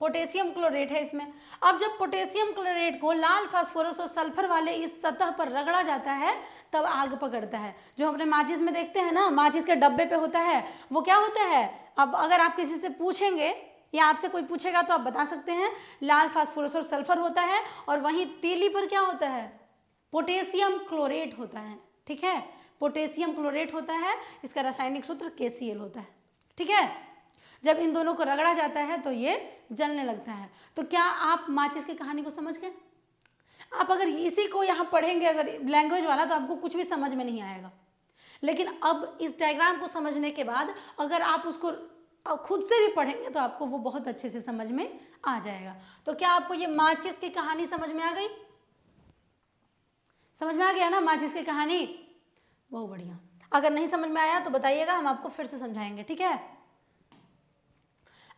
पोटेशियम क्लोराइड है इसमें। अब जब पोटेशियम क्लोराइड को लाल फास्फोरस और सल्फर वाले इस सतह पर रगड़ा जाता है तब आग पकड़ता है। जो अपने माचिस में देखते हैं ना, माचिस के डब्बे पे होता है, वो क्या होता है? अब अगर आप किसी से पूछेंगे या आपसे कोई पूछेगा तो आप बता सकते हैं लाल फास्फोरस और सल्फर होता है, और वहीं तीली पर क्या होता है? पोटेशियम क्लोराइड होता है। ठीक है, पोटेशियम क्लोराइड होता है, इसका रासायनिक सूत्र KCl होता है। ठीक है, जब इन दोनों को रगड़ा जाता है तो ये जलने लगता है। तो क्या आप माचिस की कहानी को समझ गए? आप अगर इसी को यहाँ पढ़ेंगे अगर लैंग्वेज वाला तो आपको कुछ भी समझ में नहीं आएगा। लेकिन अब इस डायग्राम को समझने के बाद अगर आप उसको खुद से भी पढ़ेंगे तो आपको वो बहुत अच्छे से समझ में आ जाएगा। तो क्या आपको ये माचिस की कहानी समझ में आ गई? समझ में आ गया ना माचिस की कहानी? बहुत बढ़िया। अगर नहीं समझ में आया तो बताइएगा, हम आपको फिर से समझाएंगे। ठीक है,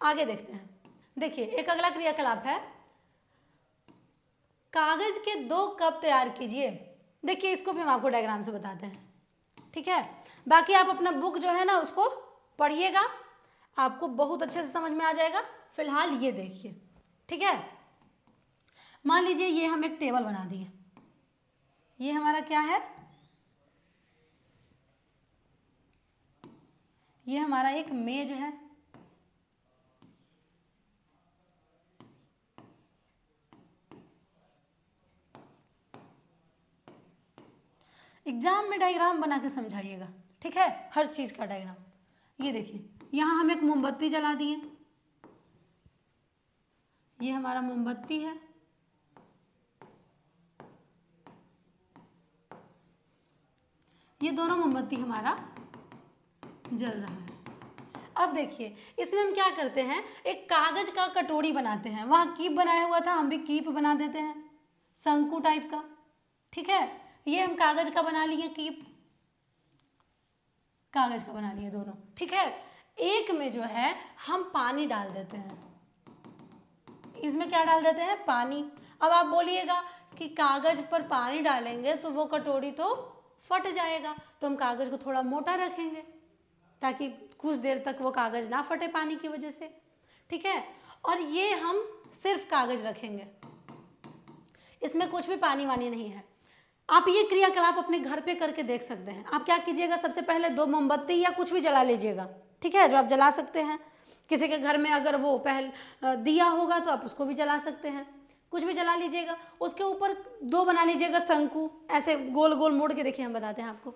आगे देखते हैं। देखिए, एक अगला क्रियाकलाप है, कागज के 2 कप तैयार कीजिए। देखिए, इसको भी हम आपको डायग्राम से बताते हैं। ठीक है, बाकी आप अपना बुक जो है ना उसको पढ़िएगा, आपको बहुत अच्छे से समझ में आ जाएगा। फिलहाल ये देखिए। ठीक है, मान लीजिए ये हम एक टेबल बना दिए। ये हमारा क्या है? ये हमारा एक मेज है। एग्जाम में डायग्राम बना के समझाइएगा। ठीक है, हर चीज का डायग्राम। ये देखिए, यहाँ हम एक मोमबत्ती जला दिए। ये हमारा मोमबत्ती है। ये दोनों मोमबत्ती हमारा जल रहा है। अब देखिए, इसमें हम क्या करते हैं? एक कागज का कटोरी बनाते हैं। वहाँ कीप बनाया हुआ था, हम भी कीप बना देते हैं, शंकु टाइप का। ठीक है, ये हम कागज का बना लिए, कीप कागज का बना लिए दोनों। ठीक है, एक में जो है हम पानी डाल देते हैं। इसमें क्या डाल देते हैं? पानी। अब आप बोलिएगा कि कागज पर पानी डालेंगे तो वो कटोरी तो फट जाएगा, तो हम कागज को थोड़ा मोटा रखेंगे ताकि कुछ देर तक वो कागज ना फटे पानी की वजह से। ठीक है, और ये हम सिर्फ कागज रखेंगे, इसमें कुछ भी पानी वानी नहीं है। आप ये क्रियाकलाप अपने घर पे करके देख सकते हैं। आप क्या कीजिएगा, सबसे पहले 2 मोमबत्ती या कुछ भी जला लीजिएगा, ठीक है, जो आप जला सकते हैं। किसी के घर में अगर वो दिया होगा तो आप उसको भी जला सकते हैं, कुछ भी जला लीजिएगा। उसके ऊपर 2 बना लीजिएगा शंकु, ऐसे गोल गोल मोड़ के, देखिए हम बताते हैं आपको,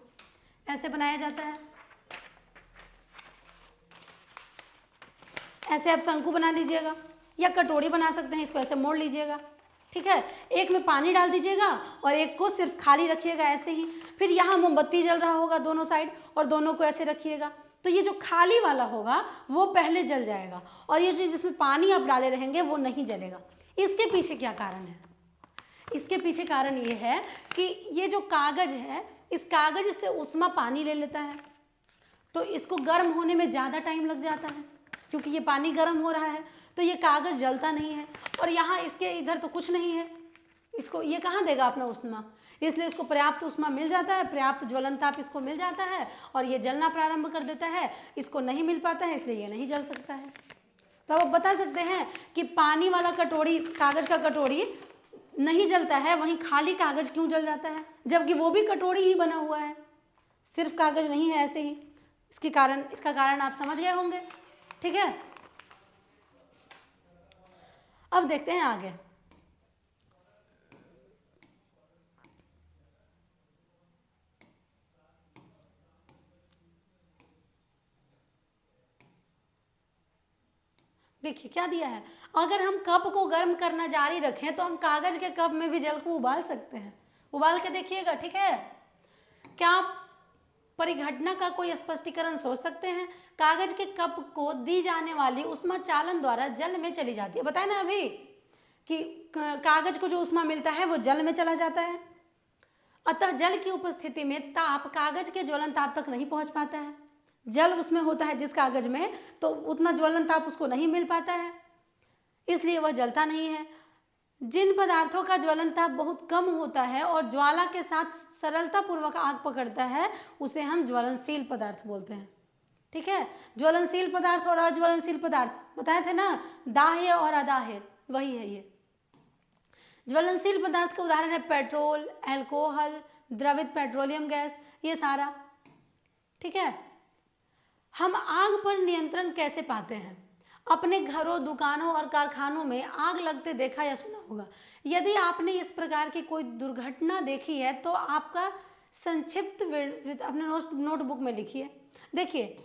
ऐसे बनाया जाता है। ऐसे आप शंकु बना लीजिएगा, या कटोरी बना सकते हैं, इसको ऐसे मोड़ लीजिएगा, ठीक है। एक में पानी डाल दीजिएगा और एक को सिर्फ खाली रखिएगा ऐसे ही। फिर यहाँ मोमबत्ती जल रहा होगा दोनों साइड, और दोनों को ऐसे रखिएगा। तो ये जो खाली वाला होगा वो पहले जल जाएगा, और ये जो जिसमें पानी आप डाले रहेंगे वो नहीं जलेगा। इसके पीछे क्या कारण है? इसके पीछे कारण ये है कि ये जो कागज है, इस कागज से उष्मा पानी ले लेता है, तो इसको गर्म होने में ज़्यादा टाइम लग जाता है, क्योंकि ये पानी गर्म हो रहा है, तो ये कागज जलता नहीं है। और यहाँ इसके इधर तो कुछ नहीं है, इसको ये कहाँ देगा अपना उष्मा, इसलिए इसको पर्याप्त उष्मा मिल जाता है, पर्याप्त ज्वलन ताप इसको मिल जाता है, और ये जलना प्रारंभ कर देता है। इसको नहीं मिल पाता है, इसलिए ये नहीं जल सकता है। तो आप बता सकते हैं कि पानी वाला कटोरी, कागज का कटोरी नहीं जलता है, वहीं खाली कागज क्यों जल जाता है, जबकि वो भी कटोरी ही बना हुआ है, सिर्फ कागज नहीं है ऐसे ही। इसका कारण आप समझ गए होंगे, ठीक है। अब देखते हैं आगे। देखिए क्या दिया है, अगर हम कप को गर्म करना जारी रखें तो हम कागज के कप में भी जल को उबाल सकते हैं। उबाल के देखिएगा, ठीक है। क्या आप परिघटना का कोई स्पष्टीकरण सोच सकते हैं? कागज के कप को दी जाने वाली उष्मा चालन द्वारा जल में चली जाती है। बताए ना अभी कि कागज को जो उष्मा मिलता है वो जल में चला जाता है, अतः जल की उपस्थिति में ताप कागज के ज्वलन ताप तक नहीं पहुंच पाता है। जल उसमें होता है जिस कागज में, तो उतना ज्वलन ताप उसको नहीं मिल पाता है, इसलिए वह जलता नहीं है। जिन पदार्थों का ज्वलन ताप बहुत कम होता है और ज्वाला के साथ सरलता पूर्वक आग पकड़ता है, उसे हम ज्वलनशील पदार्थ बोलते हैं, ठीक है। ज्वलनशील पदार्थ और अज्वलनशील पदार्थ बताए थे ना, दाह्य और अदाह्य, वही है ये। ज्वलनशील पदार्थ का उदाहरण है पेट्रोल, अल्कोहल, द्रवित पेट्रोलियम गैस, ये सारा, ठीक है। हम आग पर नियंत्रण कैसे पाते हैं? अपने घरों, दुकानों और कारखानों में आग लगते देखा या सुना होगा। यदि आपने इस प्रकार की कोई दुर्घटना देखी है तो आपका संक्षिप्त अपने नोटबुक में लिखिए। देखिए,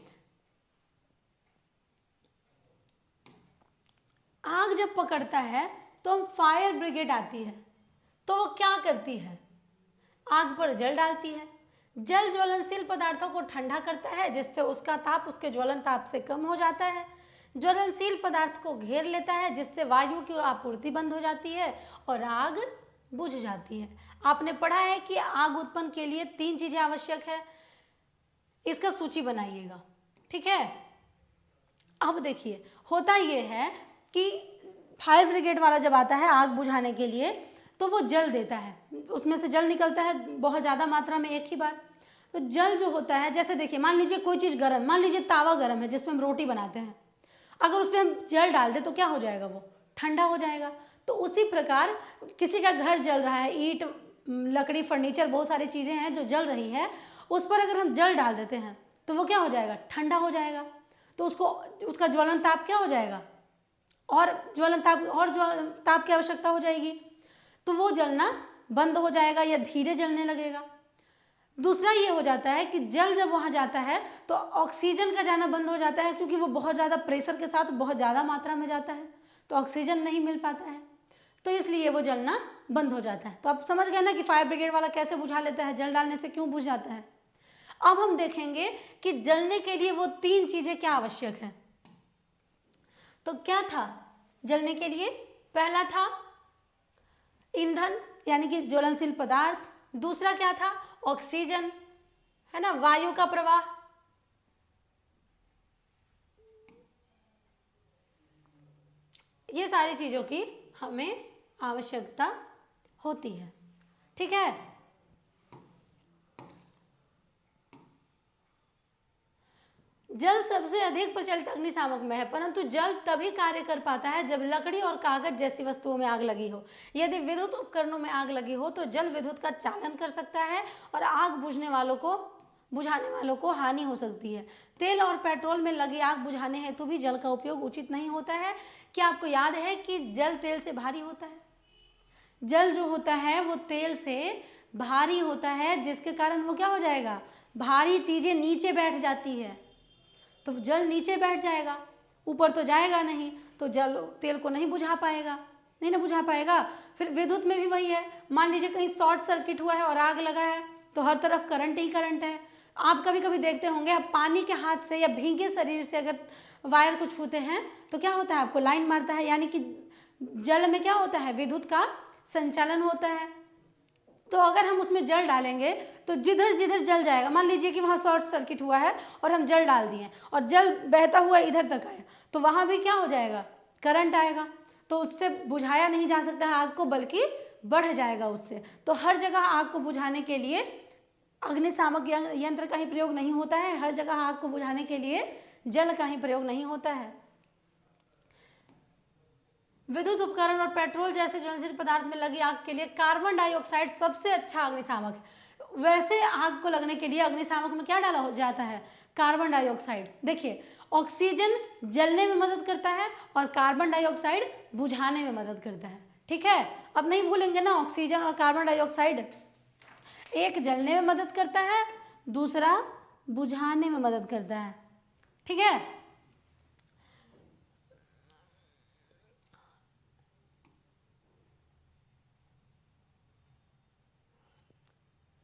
आग जब पकड़ता है तो फायर ब्रिगेड आती है, तो वो क्या करती है? आग पर जल डालती है। जल ज्वलनशील पदार्थों को ठंडा करता है, जिससे उसका ताप उसके ज्वलन ताप से कम हो जाता है। ज्वलनशील पदार्थ को घेर लेता है, जिससे वायु की आपूर्ति बंद हो जाती है और आग बुझ जाती है। आपने पढ़ा है कि आग उत्पन्न के लिए 3 चीजें आवश्यक है, इसका सूची बनाइएगा, ठीक है। अब देखिए, होता यह है कि फायर ब्रिगेड वाला जब आता है आग बुझाने के लिए, तो वो जल देता है, उसमें से जल निकलता है बहुत ज़्यादा मात्रा में एक ही बार। तो जल जो होता है, जैसे देखिए, मान लीजिए कोई चीज़ गर्म, मान लीजिए तावा गर्म है जिसपे हम रोटी बनाते हैं, अगर उस पर हम जल डाल दें तो क्या हो जाएगा? वो ठंडा हो जाएगा। तो उसी प्रकार किसी का घर जल रहा है, ईंट, लकड़ी, फर्नीचर, बहुत सारी चीज़ें हैं जो जल रही है, उस पर अगर हम जल डाल देते हैं तो वो क्या हो जाएगा? ठंडा हो जाएगा। तो उसका ज्वलन ताप क्या हो जाएगा? और ज्वलन ताप की आवश्यकता हो जाएगी, तो वो जलना बंद हो जाएगा या धीरे जलने लगेगा। दूसरा ये हो जाता है कि जल जब वहाँ जाता है तो ऑक्सीजन का जाना बंद हो जाता है, क्योंकि वो बहुत ज़्यादा प्रेशर के साथ बहुत ज़्यादा मात्रा में जाता है, तो ऑक्सीजन नहीं मिल पाता है, तो इसलिए वो जलना बंद हो जाता है। तो आप समझ गए ना कि फायर ब्रिगेड वाला कैसे बुझा लेता है, जल डालने से क्यों बुझ जाता है। अब हम देखेंगे कि जलने के लिए वो 3 चीज़ें क्या आवश्यक है। तो क्या था जलने के लिए? पहला था ईंधन, यानी कि ज्वलनशील पदार्थ। दूसरा क्या था? ऑक्सीजन, है ना, वायु का प्रवाह। ये सारी चीजों की हमें आवश्यकता होती है, ठीक है। जल सबसे अधिक प्रचलित अग्निशामक में है, परंतु जल तभी कार्य कर पाता है जब लकड़ी और कागज जैसी वस्तुओं में आग लगी हो। यदि विद्युत उपकरणों में आग लगी हो तो जल विद्युत का चालन कर सकता है और आग बुझाने वालों को हानि हो सकती है। तेल और पेट्रोल में लगी आग बुझाने हेतु भी जल का उपयोग उचित नहीं होता है। क्या आपको याद है कि जल तेल से भारी होता है? जल जो होता है वो तेल से भारी होता है, जिसके कारण वो क्या हो जाएगा, भारी चीजें नीचे बैठ जाती है, तो जल नीचे बैठ जाएगा, ऊपर तो जाएगा नहीं, तो जल तेल को नहीं बुझा पाएगा, नहीं ना बुझा पाएगा। फिर विद्युत में भी वही है, मान लीजिए कहीं शॉर्ट सर्किट हुआ है और आग लगा है तो हर तरफ करंट ही करंट है। आप कभी कभी देखते होंगे, आप पानी के हाथ से या भीगे शरीर से अगर वायर को छूते हैं तो क्या होता है, आपको लाइन मारता है, यानी कि जल में क्या होता है, विद्युत का संचालन होता है। तो अगर हम उसमें जल डालेंगे तो जिधर जिधर जल जाएगा, मान लीजिए कि वहाँ शॉर्ट सर्किट हुआ है और हम जल डाल दिए और जल बहता हुआ इधर तक आया, तो वहाँ भी क्या हो जाएगा, करंट आएगा, तो उससे बुझाया नहीं जा सकता है आग को, बल्कि बढ़ जाएगा उससे। तो हर जगह आग को बुझाने के लिए अग्निशामक यंत्र का ही प्रयोग नहीं होता है, हर जगह आग को बुझाने के लिए जल का ही प्रयोग नहीं होता है। विद्युत उपकरण और पेट्रोल जैसे ज्वलनशील पदार्थ में लगी आग के लिए कार्बन डाइऑक्साइड सबसे अच्छा अग्निशामक है। वैसे आग को लगने के लिए अग्निशामक में क्या डाला हो जाता है, कार्बन डाइऑक्साइड। देखिए, ऑक्सीजन जलने में मदद करता है और कार्बन डाइऑक्साइड बुझाने में मदद करता है। ठीक है, अब नहीं भूलेंगे ना, ऑक्सीजन और कार्बन डाइऑक्साइड, एक जलने में मदद करता है, दूसरा बुझाने में मदद करता है। ठीक है,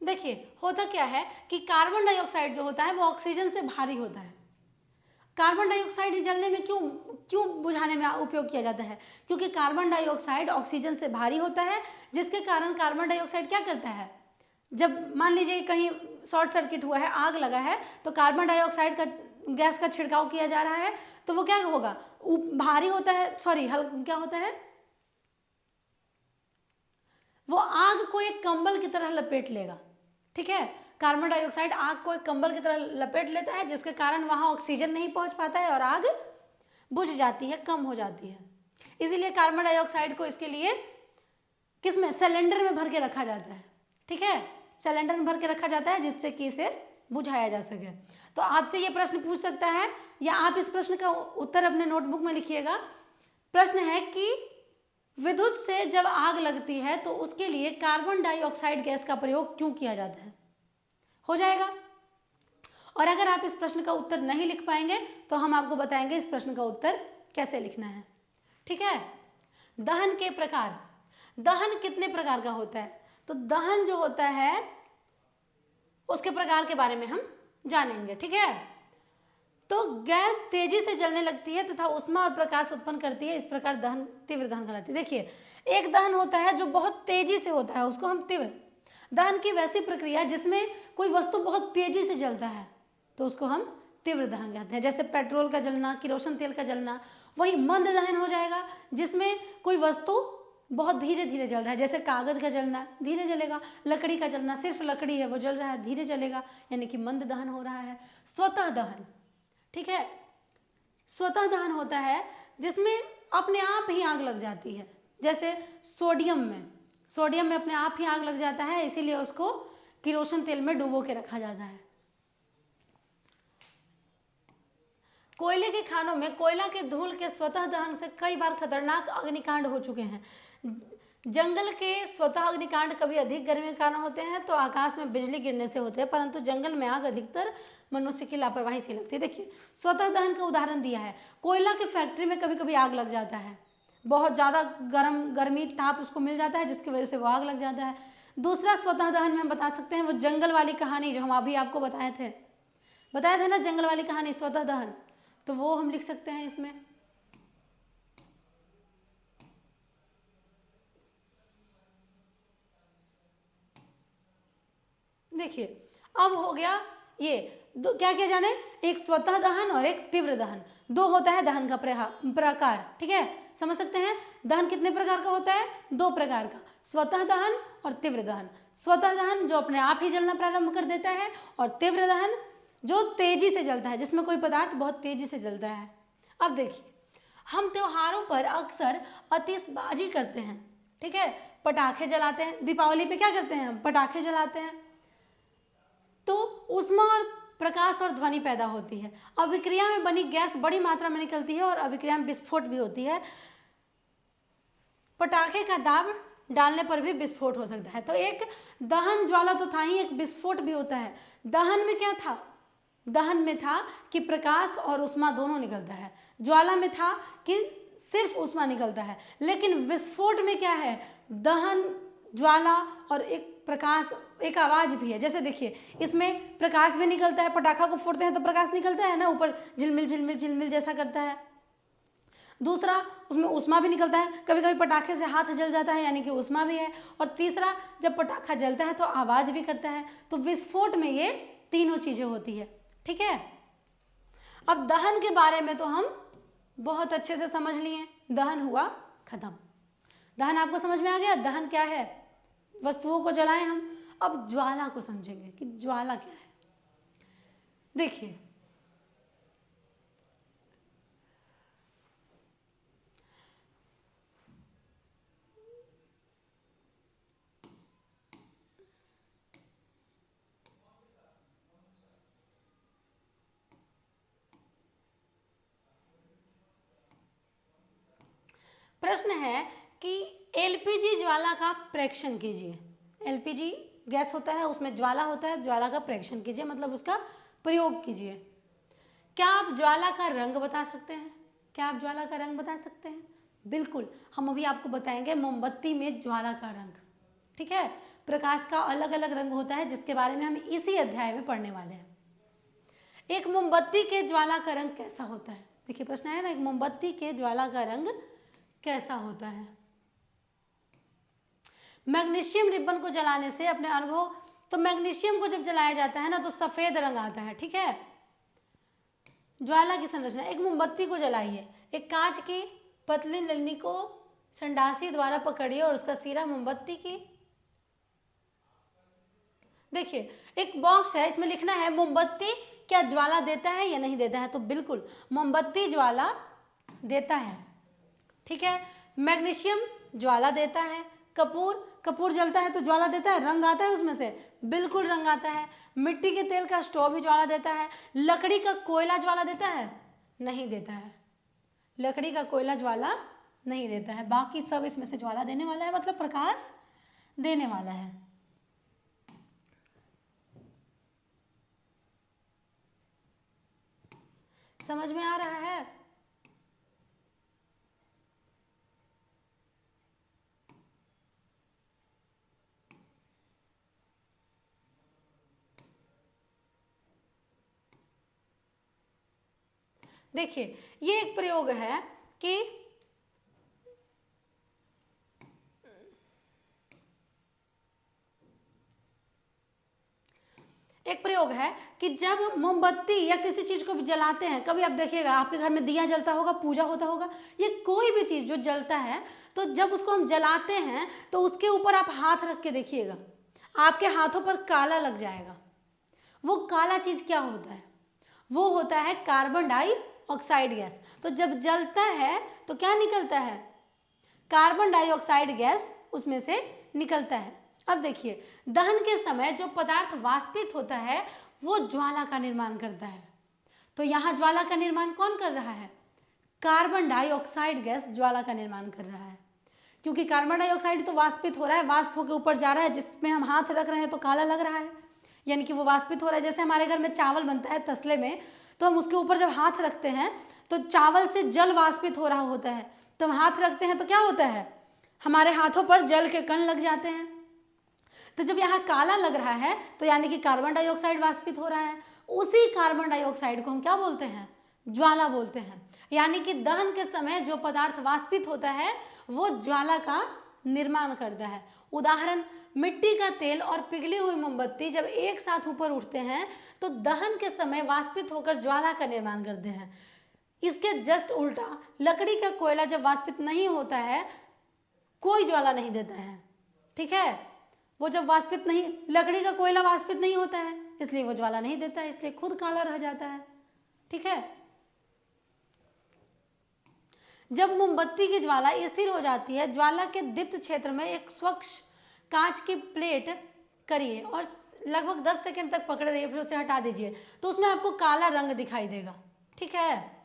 देखिए होता क्या है कि कार्बन डाइऑक्साइड जो होता है वो ऑक्सीजन से भारी होता है। कार्बन डाइऑक्साइड ही जलने में क्यों बुझाने में उपयोग किया जाता है, क्योंकि कार्बन डाइऑक्साइड ऑक्सीजन से भारी होता है, जिसके कारण कार्बन डाइऑक्साइड क्या करता है, जब मान लीजिए कहीं शॉर्ट सर्किट हुआ है, आग लगा है, तो कार्बन डाइऑक्साइड का गैस का छिड़काव किया जा रहा है, तो वो क्या होगा, भारी होता है, सॉरी क्या होता है, वो आग को एक कंबल की तरह लपेट लेगा। ठीक है, कार्बन डाइऑक्साइड आग को एक कंबल की तरह लपेट लेता है, जिसके कारण वहां ऑक्सीजन नहीं पहुंच पाता है और आग बुझ जाती है, कम हो जाती है। इसीलिए कार्बन डाइऑक्साइड को इसके लिए किसमें, सिलेंडर में भर के रखा जाता है। ठीक है, सिलेंडर में भर के रखा जाता है जिससे कि इसे बुझाया जा सके। तो आपसे ये प्रश्न पूछ सकता है, या आप इस प्रश्न का उत्तर अपने नोटबुक में लिखिएगा। प्रश्न है कि विद्युत से जब आग लगती है तो उसके लिए कार्बन डाइऑक्साइड गैस का प्रयोग क्यों किया जाता है, हो जाएगा। और अगर आप इस प्रश्न का उत्तर नहीं लिख पाएंगे तो हम आपको बताएंगे इस प्रश्न का उत्तर कैसे लिखना है। ठीक है, दहन के प्रकार, दहन कितने प्रकार का होता है, तो दहन जो होता है उसके प्रकार के बारे में हम जानेंगे। ठीक है, तो गैस तेजी से जलने लगती है तथा उष्मा और प्रकाश उत्पन्न करती है, इस प्रकार दहन तीव्र दहन कहलाती है। देखिए, एक दहन होता है जो बहुत तेजी से होता है, उसको हम तीव्र दहन की वैसी प्रक्रिया जिसमें कोई वस्तु बहुत तेजी से जलता है तो उसको हम तीव्र दहन कहते हैं। जैसे पेट्रोल का जलना, किरोसिन तेल का जलना, वही मंद दहन हो जाएगा जिसमें कोई वस्तु बहुत धीरे धीरे जल रहा है, जैसे कागज का जलना धीरे जलेगा, लकड़ी का जलना, सिर्फ लकड़ी है वो जल रहा है, धीरे जलेगा, यानी कि मंद दहन हो रहा है। स्वतः दहन, ठीक है, स्वतः दहन होता है जिसमें अपने आप ही आग लग जाती है, जैसे सोडियम में अपने आप ही आग लग जाता है, इसीलिए उसको किरोसिन तेल में डुबो के रखा जाता है। कोयले के खानों में कोयला के धूल के स्वतः दहन से कई बार खतरनाक अग्निकांड हो चुके हैं। जंगल के स्वतः अग्निकांड कभी अधिक गर्मी के कारण होते हैं तो आकाश में बिजली गिरने से होते हैं, परंतु जंगल में आग अधिकतर मनुष्य की लापरवाही से लगती है। देखिए, स्वतः दहन का उदाहरण दिया है, कोयला के फैक्ट्री में कभी कभी आग लग जाता है, बहुत ज़्यादा गर्मी ताप उसको मिल जाता है जिसकी वजह से वो आग लग जाता है। दूसरा स्वतः दहन में हम बता सकते हैं वो जंगल वाली कहानी जो हम अभी आपको बताए थे ना, जंगल वाली कहानी स्वतः दहन, तो वो हम लिख सकते हैं इसमें। देखिए, अब हो गया ये क्या क्या जाने, एक स्वतः दहन और एक तीव्र दहन, दो होता है दहन का प्रकार। ठीक है, समझ सकते हैं दहन कितने प्रकार का होता है, दो प्रकार का, स्वतः दहन और तीव्र दहन। स्वतः दहन जो अपने आप ही जलना प्रारंभ कर देता है, और तीव्र दहन जो तेजी से जलता है, जिसमें कोई पदार्थ बहुत तेजी से जलता है। अब देखिए, हम त्योहारों पर अक्सर आतिशबाजी करते हैं, ठीक है, पटाखे जलाते हैं। दीपावली पे क्या करते हैं हम? पटाखे जलाते हैं। तो ऊष्मा और प्रकाश और ध्वनि पैदा होती है। अभिक्रिया में बनी गैस बड़ी मात्रा में निकलती है और अभिक्रिया में विस्फोट भी होती है। पटाखे का दाब डालने पर भी विस्फोट हो सकता है। तो एक दहन ज्वाला तो था ही, एक विस्फोट भी होता है। दहन में क्या था? दहन में था कि प्रकाश और ऊष्मा दोनों निकलता है। ज्वाला में था कि सिर्फ ऊष्मा निकलता है। लेकिन विस्फोट में क्या है? दहन, ज्वाला और एक प्रकाश, एक आवाज भी है। जैसे देखिए, इसमें प्रकाश भी निकलता है, पटाखा को फोड़ते हैं तो प्रकाश निकलता है ना, ऊपर झिलमिल झिलमिल झिलमिल जैसा करता है। दूसरा, उसमें ऊष्मा भी निकलता है, कभी कभी पटाखे से हाथ जल जाता है, यानी कि ऊष्मा भी है। और तीसरा, जब पटाखा जलता है तो आवाज भी करता है। तो विस्फोट में ये तीनों चीजें होती है, ठीक है। अब दहन के बारे में तो हम बहुत अच्छे से समझ लिए, दहन हुआ खत्म। दहन आपको समझ में आ गया? दहन क्या है? वस्तुओं को जलाएं हम। अब ज्वाला को समझेंगे कि ज्वाला क्या है। देखिए, प्रश्न है कि एलपीजी ज्वाला का प्रेक्षण कीजिए। एलपीजी गैस होता है, उसमें ज्वाला होता है, ज्वाला का प्रेक्षण कीजिए, मतलब उसका प्रयोग कीजिए। क्या आप ज्वाला का रंग बता सकते हैं? क्या आप ज्वाला का रंग बता सकते हैं? बिल्कुल, हम अभी आपको बताएंगे मोमबत्ती में ज्वाला का रंग, ठीक है। प्रकाश का अलग अलग रंग होता है, जिसके बारे में हम इसी अध्याय में पढ़ने वाले हैं। एक मोमबत्ती के ज्वाला का रंग कैसा होता है? देखिए, प्रश्न है ना, एक मोमबत्ती के ज्वाला का रंग कैसा होता है? मैग्नीशियम रिबन को जलाने से अपने अनुभव, तो मैग्नीशियम को जब जलाया जाता है ना तो सफेद रंग आता है, ठीक है। ज्वाला की संरचना, एक मोमबत्ती को जलाइए, एक कांच की पतली नली को संडासी द्वारा पकड़िए और उसका सिरा मोमबत्ती की, देखिए एक बॉक्स है, इसमें लिखना है मोमबत्ती क्या ज्वाला देता है या नहीं देता है। तो बिल्कुल मोमबत्ती ज्वाला देता है, ठीक है। मैग्नीशियम ज्वाला देता है। कपूर, कपूर जलता है तो ज्वाला देता है, रंग आता है उसमें से, बिल्कुल रंग आता है। मिट्टी के तेल का स्टोव भी ज्वाला देता है। लकड़ी का कोयला ज्वाला देता है? नहीं देता है, लकड़ी का कोयला ज्वाला नहीं देता है। बाकी सब इसमें से ज्वाला देने वाला है, मतलब प्रकाश देने वाला है। समझ में आ रहा है? देखिए, ये एक प्रयोग है कि एक प्रयोग है कि जब मोमबत्ती या किसी चीज को भी जलाते हैं, कभी आप देखिएगा आपके घर में दिया जलता होगा, पूजा होता होगा, ये कोई भी चीज जो जलता है, तो जब उसको हम जलाते हैं तो उसके ऊपर आप हाथ रख के देखिएगा, आपके हाथों पर काला लग जाएगा। वो काला चीज क्या होता है? वो होता है कार्बन डाइऑक्साइड गैस। तो जब जलता है तो क्या निकलता है? कार्बन डाइऑक्साइड गैस उसमें से निकलता है। अब देखिए, दहन के समय जो पदार्थ वाष्पित होता है वो ज्वाला का निर्माण करता है। तो यहाँ ज्वाला का निर्माण कौन कर रहा है? कार्बन डाइऑक्साइड गैस ज्वाला का निर्माण कर रहा है। क्योंकि कार्बन डाइऑक्साइड तो वाष्पित हो रहा है, वाष्प होकर ऊपर जा रहा है, जिसमें हम हाथ रख रहे हैं तो काला लग रहा है, यानी कि वो वाष्पित हो रहा है। जैसे हमारे घर में चावल बनता है तसले में, तो हम उसके ऊपर जब हाथ रखते हैं तो चावल से जल वाष्पित हो रहा होता है, तो हम हाथ रखते हैं तो क्या होता है? हमारे हाथों पर जल के कण लग जाते हैं। तो जब यहाँ काला लग रहा है तो यानी कि कार्बन डाइऑक्साइड वाष्पित हो रहा है। उसी कार्बन डाइऑक्साइड को हम क्या बोलते हैं? ज्वाला बोलते हैं। यानी कि दहन के समय जो पदार्थ वाष्पित होता है वो ज्वाला का निर्माण करता है। उदाहरण, मिट्टी का तेल और पिघली हुई मोमबत्ती जब एक साथ ऊपर उठते हैं तो दहन के समय वाष्पित होकर ज्वाला का निर्माण करते हैं। इसके जस्ट उल्टा, लकड़ी का कोयला जब वाष्पित नहीं होता है कोई ज्वाला नहीं देता है, ठीक है। वो जब वाष्पित नहीं, लकड़ी का कोयला वाष्पित नहीं होता है, इसलिए वो ज्वाला नहीं देता है, इसलिए खुद काला रह जाता है। ठीक है, जब मोमबत्ती की ज्वाला स्थिर हो जाती है, ज्वाला के दीप्त क्षेत्र में एक स्वच्छ कांच की प्लेट करिए और लगभग 10 सेकंड तक पकड़े रहिए, फिर उसे हटा दीजिए, तो उसमें आपको काला रंग दिखाई देगा। ठीक है,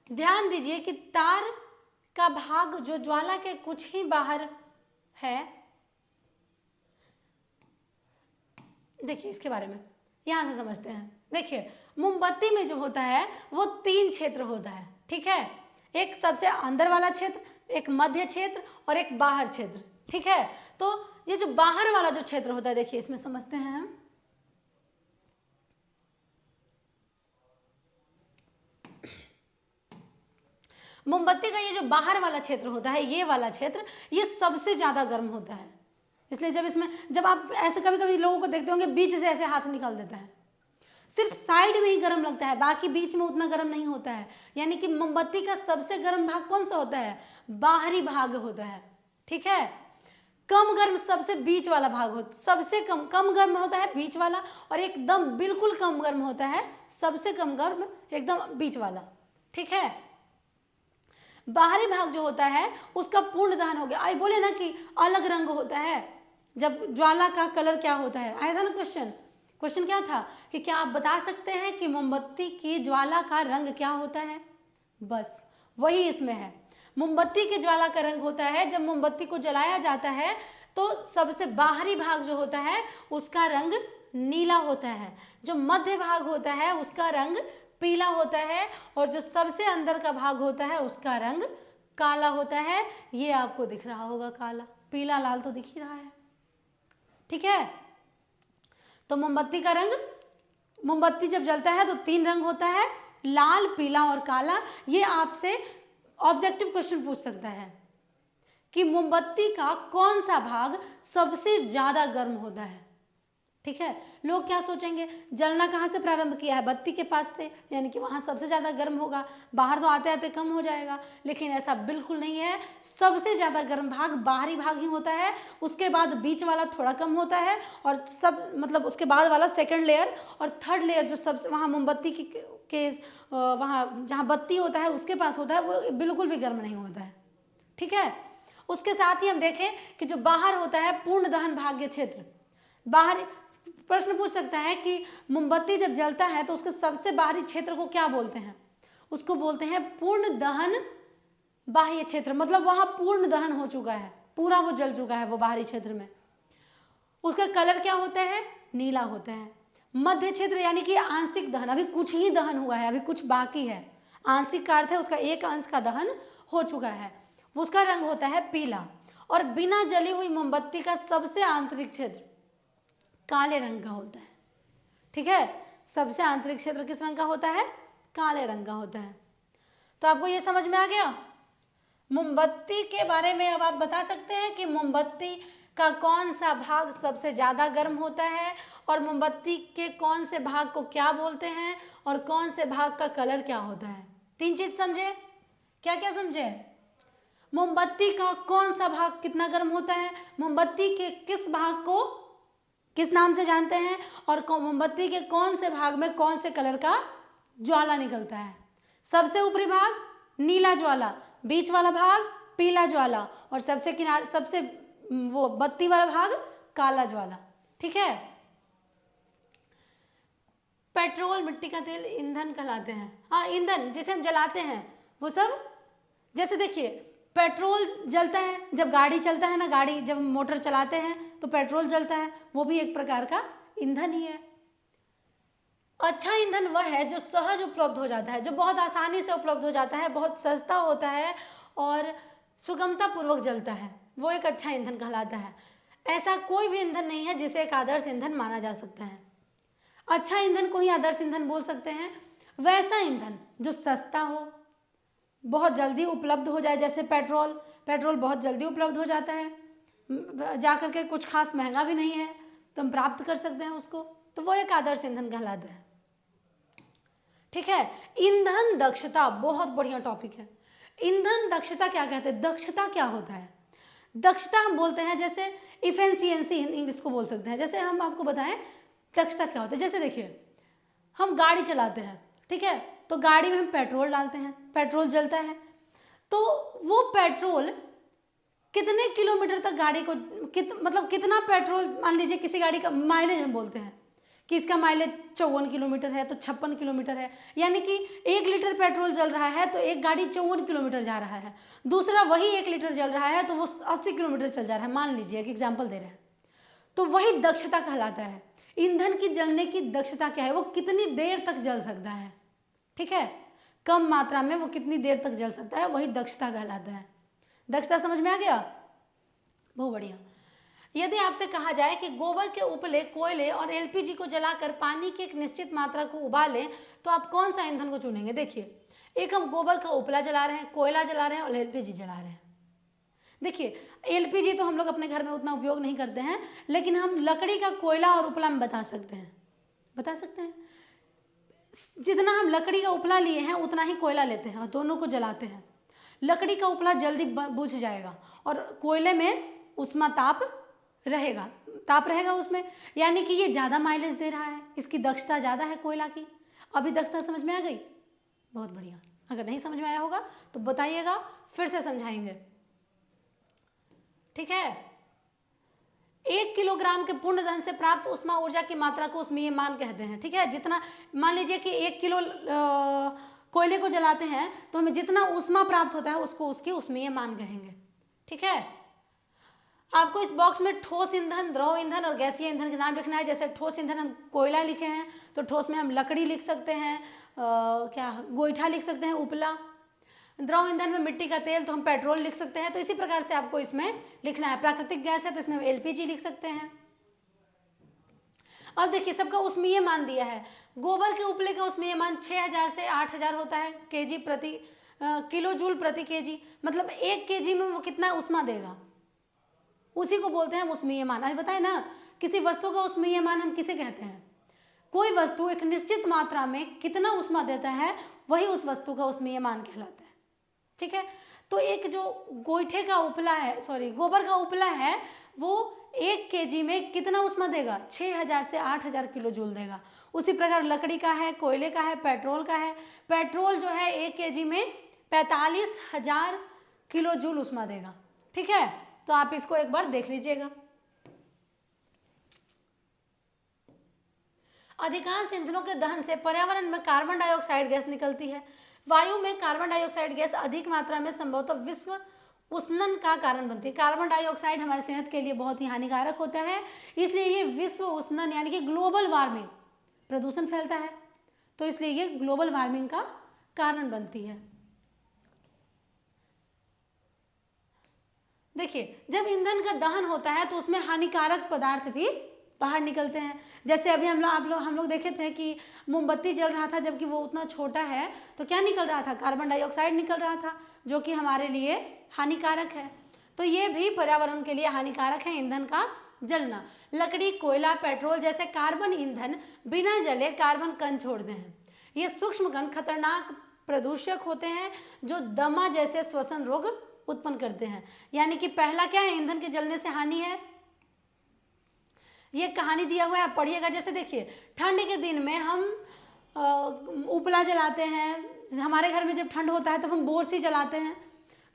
ध्यान दीजिए कि तार का भाग जो ज्वाला के कुछ ही बाहर है, देखिए इसके बारे में यहां से समझते हैं। देखिए मोमबत्ती में जो होता है वो 3 क्षेत्र होता है। ठीक है, एक सबसे अंदर वाला क्षेत्र, एक मध्य क्षेत्र और एक बाहर क्षेत्र। ठीक है, तो ये जो बाहर वाला जो क्षेत्र होता है, देखिए इसमें समझते हैं हम। मोमबत्ती का ये जो बाहर वाला क्षेत्र होता है, ये वाला क्षेत्र, ये सबसे ज्यादा गर्म होता है। इसलिए जब आप ऐसे कभी कभी लोगों को देखते होंगे बीच से ऐसे हाथ निकाल देता है, सिर्फ साइड में ही गर्म लगता है, बाकी बीच में उतना गर्म नहीं होता है। यानी कि मोमबत्ती का सबसे गर्म भाग कौन सा होता है? बाहरी भाग होता है। ठीक है, कम गर्म सबसे बीच वाला भाग होता, सबसे कम गर्म होता है बीच वाला, और एकदम बिल्कुल कम गर्म होता है सबसे कम गर्म एकदम बीच वाला। ठीक है, बाहरी भाग जो होता है उसका पूर्ण दहन हो गया। आई बोले ना कि अलग रंग होता है, जब ज्वाला का कलर क्या होता है, आया था ना क्वेश्चन क्या था कि क्या आप बता सकते हैं कि मोमबत्ती की ज्वाला का रंग क्या होता है? बस वही इसमें है। मोमबत्ती के ज्वाला का रंग होता है, जब मोमबत्ती को जलाया जाता है तो सबसे बाहरी भाग जो होता है उसका रंग नीला होता है, जो मध्य भाग होता है उसका रंग पीला होता है, और जो सबसे अंदर का भाग होता है उसका रंग काला होता है। ये आपको दिख रहा होगा, काला पीला लाल तो दिख ही रहा है। ठीक है, तो मोमबत्ती का रंग, मोमबत्ती जब जलता है तो 3 रंग होता है, लाल, पीला और काला। ये आपसे ऑब्जेक्टिव क्वेश्चन पूछ सकता है कि मोमबत्ती का कौन सा भाग सबसे ज्यादा गर्म होता है। ठीक है, लोग क्या सोचेंगे, जलना कहाँ से प्रारंभ किया है? बत्ती के पास से, यानी कि वहाँ सबसे ज़्यादा गर्म होगा, बाहर तो आते आते कम हो जाएगा। लेकिन ऐसा बिल्कुल नहीं है, सबसे ज़्यादा गर्म भाग बाहरी भाग ही होता है, उसके बाद बीच वाला थोड़ा कम होता है, और सब मतलब उसके बाद वाला सेकंड लेयर और थर्ड लेयर जो सबसे वहाँ मोमबत्ती के वहाँ जहाँ बत्ती होता है उसके पास होता है, वो बिल्कुल भी गर्म नहीं होता है। ठीक है, उसके साथ ही हम देखें कि जो बाहर होता है पूर्ण दहन भाग्य क्षेत्र, बाहर प्रश्न पूछ सकता है कि मोमबत्ती जब जलता है तो उसके सबसे बाहरी क्षेत्र को क्या बोलते हैं? उसको बोलते हैं पूर्ण दहन बाह्य क्षेत्र, मतलब वहां पूर्ण दहन हो चुका है, पूरा वो जल चुका है वो बाहरी क्षेत्र में। उसका कलर क्या होता है? नीला होता है। मध्य क्षेत्र यानी कि आंशिक दहन, अभी कुछ ही दहन हुआ है, अभी कुछ बाकी है। आंशिक का अर्थ है उसका एक अंश का दहन हो चुका है, उसका रंग होता है पीला। और बिना जली हुई मोमबत्ती का सबसे आंतरिक क्षेत्र काले रंग का होता है। ठीक है, सबसे आंतरिक क्षेत्र किस रंग का होता है? काले रंग का होता है। तो आपको ये समझ में आ गया मोमबत्ती के बारे में। अब आप बता सकते हैं कि मोमबत्ती का कौन सा भाग सबसे ज़्यादा गर्म होता है, और मोमबत्ती के कौन से भाग को क्या बोलते हैं, और कौन से भाग का कलर क्या होता है। 3 चीज समझे? क्या क्या समझे? मोमबत्ती का कौन सा भाग कितना गर्म होता है, मोमबत्ती के किस भाग को किस नाम से जानते हैं, और मोमबत्ती के कौन से भाग में कौन से कलर का ज्वाला निकलता है। सबसे ऊपरी भाग नीला ज्वाला, बीच वाला भाग पीला ज्वाला, और सबसे किनारे सबसे वो बत्ती वाला भाग काला ज्वाला। ठीक है, पेट्रोल, मिट्टी का तेल ईंधन कहलाते हैं। हाँ, ईंधन जिसे हम जलाते हैं वो सब, जैसे देखिए पेट्रोल जलता है जब गाड़ी चलता है ना, गाड़ी जब मोटर चलाते हैं तो पेट्रोल जलता है, वो भी एक प्रकार का ईंधन ही है। अच्छा ईंधन वह है जो सहज उपलब्ध हो जाता है, जो बहुत आसानी से उपलब्ध हो जाता है, बहुत सस्ता होता है और सुगमता पूर्वक जलता है, वो एक अच्छा ईंधन कहलाता है। ऐसा कोई भी ईंधन नहीं है जिसे एक आदर्श ईंधन माना जा सकता है। अच्छा ईंधन को ही आदर्श ईंधन बोल सकते हैं। वैसा ईंधन जो सस्ता हो, बहुत जल्दी उपलब्ध हो जाए, जैसे पेट्रोल बहुत जल्दी उपलब्ध हो जाता है, जाकर के कुछ खास महंगा भी नहीं है, तो हम प्राप्त कर सकते हैं उसको, तो वो एक आदर्श ईंधन कहलाता है। ठीक है, ईंधन दक्षता बहुत बढ़िया टॉपिक है। ईंधन दक्षता क्या कहते हैं? दक्षता क्या होता है? दक्षता हम बोलते हैं, जैसे इफिशियंसी इंग्लिश को बोल सकते हैं। जैसे हम आपको बताएं दक्षता क्या होता है, जैसे देखिए हम गाड़ी चलाते हैं, ठीक है, तो गाड़ी में हम पेट्रोल डालते हैं, पेट्रोल जलता है, तो वो पेट्रोल कितने किलोमीटर तक गाड़ी को मतलब कितना पेट्रोल, मान लीजिए किसी गाड़ी का माइलेज हम बोलते हैं कि इसका माइलेज 54 किलोमीटर है तो 56 किलोमीटर है, यानी कि 1 लीटर पेट्रोल जल रहा है तो एक गाड़ी 54 किलोमीटर जा रहा है, दूसरा वही 1 लीटर जल रहा है तो वो 80 किलोमीटर चल जा रहा है, मान लीजिए एक एग्जाम्पल दे रहे हैं, तो वही दक्षता कहलाता है। ईंधन की जलने की दक्षता क्या है, वो कितनी देर तक जल सकता है, ठीक है, कम मात्रा में वो कितनी देर तक जल सकता है, वही दक्षता कहलाता है। दक्षता समझ में आ गया, बहुत बढ़िया। यदि आपसे कहा जाए कि गोबर के उपले, कोयले और एलपीजी को जलाकर पानी की एक निश्चित मात्रा को उबालें तो आप कौन सा ईंधन को चुनेंगे। देखिए एक हम गोबर का उपला जला रहे हैं, कोयला जला रहे हैं और एलपीजी जला रहे हैं। देखिए एलपीजी तो हम लोग अपने घर में उतना उपयोग नहीं करते हैं, लेकिन हम लकड़ी का कोयला और उपला में बता सकते हैं। जितना हम लकड़ी का उपला लिए हैं उतना ही कोयला लेते हैं और दोनों को जलाते हैं। लकड़ी का उपला जल्दी बुझ जाएगा और कोयले में उष्मा ताप रहेगा उसमें, यानी कि ये ज़्यादा माइलेज दे रहा है, इसकी दक्षता ज़्यादा है कोयला की। अभी दक्षता समझ में आ गई, बहुत बढ़िया। अगर नहीं समझ में आया होगा तो बताइएगा, फिर से समझाएंगे, ठीक है। 1 किलोग्राम के पूर्ण दहन से प्राप्त ऊष्मा ऊर्जा की मात्रा को ऊष्मीय मान कहते हैं, ठीक है। जितना मान लीजिए कि 1 किलो कोयले को जलाते हैं तो हमें जितना ऊष्मा प्राप्त होता है उसको उसकी ऊष्मीय मान कहेंगे, ठीक है। आपको इस बॉक्स में ठोस ईंधन, द्रव ईंधन और गैसीय ईंधन के नाम लिखना है। जैसे ठोस ईंधन हम कोयला लिखे हैं तो ठोस में हम लकड़ी लिख सकते हैं, गोईठा लिख सकते हैं, उपला। द्रव ईंधन में मिट्टी का तेल तो हम पेट्रोल लिख सकते हैं। तो इसी प्रकार से आपको इसमें लिखना है। प्राकृतिक गैस है तो इसमें हम एलपीजी लिख सकते हैं। अब देखिए सबका ऊष्मीय मान दिया है। गोबर के उपले का ऊष्मीय मान 6000 से 8000 होता है केजी प्रति किलो जूल प्रति केजी, मतलब 1 केजी में वो कितना ऊष्मा देगा, उसी को बोलते हैं ऊष्मीय मान। अभी बताए ना, किसी वस्तु का ऊष्मीय मान हम किसे कहते हैं, कोई वस्तु एक निश्चित मात्रा में कितना ऊष्मा देता है वही उस वस्तु का ऊष्मीय मान कहलाता है, ठीक है। तो एक जो गोईठे का उपला है, गोबर का उपला है, वो 1 केजी में कितना ऊष्मा देगा, 6000 से 8000 किलो जूल देगा। उसी प्रकार लकड़ी का है, कोयले का है, पेट्रोल का है। पेट्रोल जो है 1 केजी में 45000 किलो जूल ऊष्मा देगा, ठीक है। तो आप इसको एक बार देख लीजिएगा। अधिकांश ईंधनों के दहन से पर्यावरण में कार्बन डाइऑक्साइड गैस निकलती है। वायु में कार्बन डाइऑक्साइड गैस अधिक मात्रा में संभवतः विश्व उष्णन का कारण बनती है। कार्बन डाइऑक्साइड हमारे सेहत के लिए बहुत ही हानिकारक होता है, इसलिए ये विश्व उष्णन यानी कि ग्लोबल वार्मिंग, प्रदूषण फैलता है तो इसलिए ये ग्लोबल वार्मिंग का कारण बनती है। देखिए जब ईंधन का दहन होता है तो उसमें हानिकारक पदार्थ भी बाहर निकलते हैं। जैसे अभी हम लोग देखे थे कि मोमबत्ती जल रहा था, जबकि वो उतना छोटा है तो क्या निकल रहा था, कार्बन डाइऑक्साइड निकल रहा था, जो कि हमारे लिए हानिकारक है। तो ये भी पर्यावरण के लिए हानिकारक है ईंधन का जलना। लकड़ी, कोयला, पेट्रोल जैसे कार्बन ईंधन बिना जले कार्बन कण छोड़ते हैं। ये सूक्ष्म कण खतरनाक प्रदूषक होते हैं जो दमा जैसे श्वसन रोग उत्पन्न करते हैं। यानी कि पहला क्या है, ईंधन के जलने से हानि है, ये कहानी दिया हुआ है, आप पढ़िएगा। जैसे देखिए ठंड के दिन में हम उपला जलाते हैं, हमारे घर में जब ठंड होता है तब हम बोरसी जलाते हैं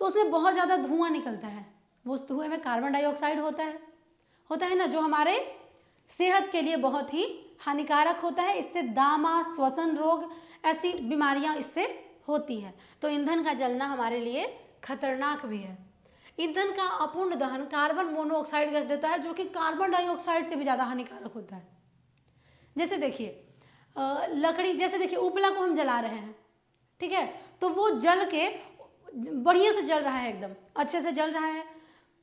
तो उसमें बहुत ज़्यादा धुआं निकलता है। वो उस धुएं में कार्बन डाइऑक्साइड होता है ना, जो हमारे सेहत के लिए बहुत ही हानिकारक होता है। इससे दामा, श्वसन रोग, ऐसी बीमारियां इससे होती है। तो ईंधन का जलना हमारे लिए खतरनाक भी है। ईंधन का अपूर्ण दहन कार्बन मोनोऑक्साइड गैस देता है, जो कि कार्बन डाइऑक्साइड से भी ज़्यादा हानिकारक होता है। जैसे देखिए लकड़ी, जैसे देखिए उपला को हम जला रहे हैं, ठीक है, तो वो जल के बढ़िया से जल रहा है, एकदम अच्छे से जल रहा है,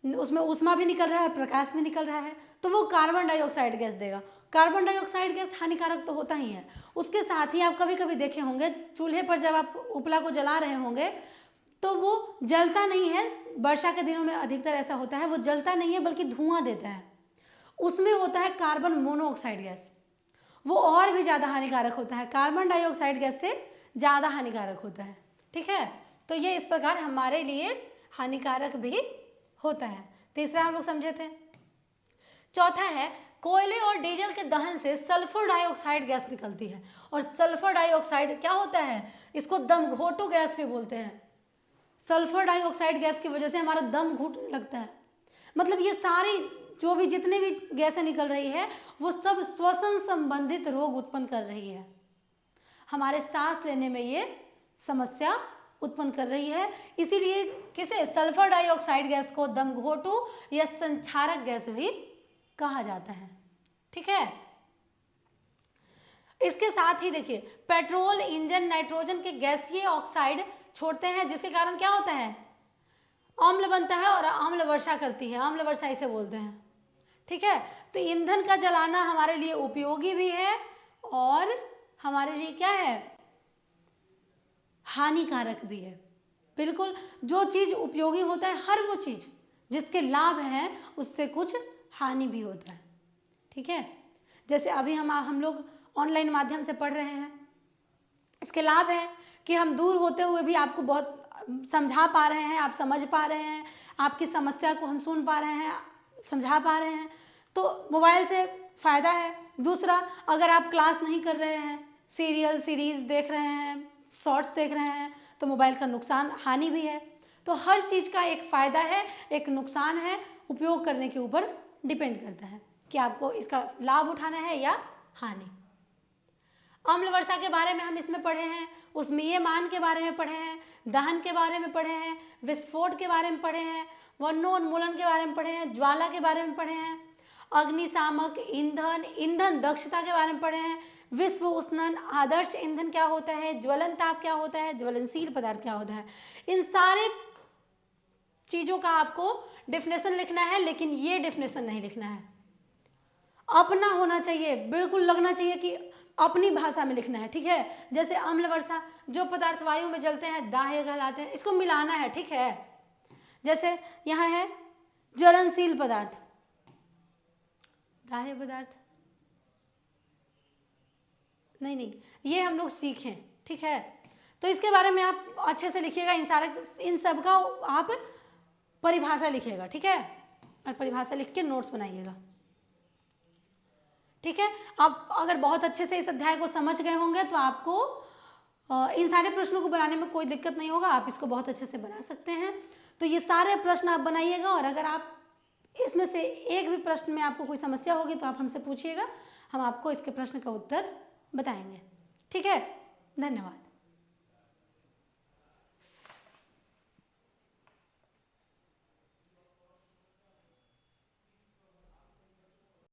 उसमें ऊष्मा भी निकल रहा है, प्रकाश भी निकल रहा है, तो वो कार्बन डाइऑक्साइड गैस देगा। कार्बन डाइऑक्साइड गैस हानिकारक तो होता ही है। उसके साथ ही आप कभी कभी देखे होंगे चूल्हे पर जब आप उपला को जला रहे होंगे तो वो जलता नहीं है। वर्षा के दिनों में अधिकतर ऐसा होता है, वो जलता नहीं है बल्कि धुआं देता है। उसमें होता है कार्बन मोनोऑक्साइड गैस, वो और भी ज़्यादा हानिकारक होता है, कार्बन डाइऑक्साइड गैस से ज़्यादा हानिकारक होता है, ठीक है। तो ये इस प्रकार हमारे लिए हानिकारक भी होता है। तीसरा हम लोग समझे थे। चौथा है कोयले और डीजल के दहन से सल्फर डाइऑक्साइड गैस निकलती है, और सल्फर डाइऑक्साइड क्या होता है, इसको दमघोटू गैस भी बोलते हैं। सल्फर डाइऑक्साइड गैस की वजह से हमारा दम घुटने लगता है। मतलब ये सारी जो भी जितने भी गैसें निकल रही है वो सब श्वसन संबंधित रोग उत्पन्न कर रही है, हमारे सांस लेने में ये समस्या उत्पन्न कर रही है। इसीलिए किसे, सल्फर डाइऑक्साइड गैस को दमघोटू या संक्षारक गैस भी कहा जाता है। ठीक है, इसके साथ ही देखिए पेट्रोल इंजन नाइट्रोजन के गैसीय ऑक्साइड छोड़ते हैं, जिसके कारण क्या होता है, अम्ल बनता है और अम्ल वर्षा करती है, अम्ल वर्षा इसे बोलते हैं। ठीक है, तो ईंधन का जलाना हमारे लिए उपयोगी भी है और हमारे लिए क्या है, हानिकारक भी है। बिल्कुल, जो चीज उपयोगी होता है, हर वो चीज जिसके लाभ हैं उससे कुछ हानि भी होता है। ठीक है, जैसे अभी हम लोग ऑनलाइन माध्यम से पढ़ रहे हैं, इसके लाभ है कि हम दूर होते हुए भी आपको बहुत समझा पा रहे हैं, आप समझ पा रहे हैं, आपकी समस्या को हम सुन पा रहे हैं, समझा पा रहे हैं, तो मोबाइल से फ़ायदा है। दूसरा, अगर आप क्लास नहीं कर रहे हैं, सीरियल सीरीज़ देख रहे हैं, शॉर्ट्स देख रहे हैं, तो मोबाइल का नुकसान हानि भी है। तो हर चीज़ का एक फ़ायदा है, एक नुकसान है, उपयोग करने के ऊपर डिपेंड करता है कि आपको इसका लाभ उठाना है या हानि। अम्ल वर्षा के बारे में हम इसमें पढ़े हैं, उष्मीयमान के बारे में पढ़े हैं, दहन के बारे में पढ़े हैं, विस्फोट के बारे में पढ़े हैं, वनोन्मूलन के बारे में पढ़े हैं, ज्वाला के बारे में पढ़े हैं, अग्निशामक ईंधन, ईंधन दक्षता के बारे में पढ़े हैं, विश्व उष्णन, आदर्श ईंधन क्या होता है, ज्वलन ताप क्या होता है, ज्वलनशील पदार्थ क्या होता है। इन सारे चीज़ों का आपको डेफिनेशन लिखना है, लेकिन ये डेफिनेशन नहीं लिखना है, अपना होना चाहिए, बिल्कुल लगना चाहिए कि अपनी भाषा में लिखना है। ठीक है, जैसे अम्ल वर्षा, जो पदार्थ वायु में जलते हैं दाह्य कहलाते हैं, इसको मिलाना है। ठीक है, जैसे यहाँ है ज्वलनशील पदार्थ, दाह्य पदार्थ नहीं, ये हम लोग सीखें। ठीक है, तो इसके बारे में आप अच्छे से लिखिएगा, इन सब का आप परिभाषा लिखिएगा। ठीक है, और परिभाषा लिख के नोट्स बनाइएगा। ठीक है, आप अगर बहुत अच्छे से इस अध्याय को समझ गए होंगे तो आपको इन सारे प्रश्नों को बनाने में कोई दिक्कत नहीं होगा, आप इसको बहुत अच्छे से बना सकते हैं। तो ये सारे प्रश्न आप बनाइएगा, और अगर आप इसमें से एक भी प्रश्न में आपको कोई समस्या होगी तो आप हमसे पूछिएगा, हम आपको इसके प्रश्न का उत्तर बताएंगे। ठीक है, धन्यवाद।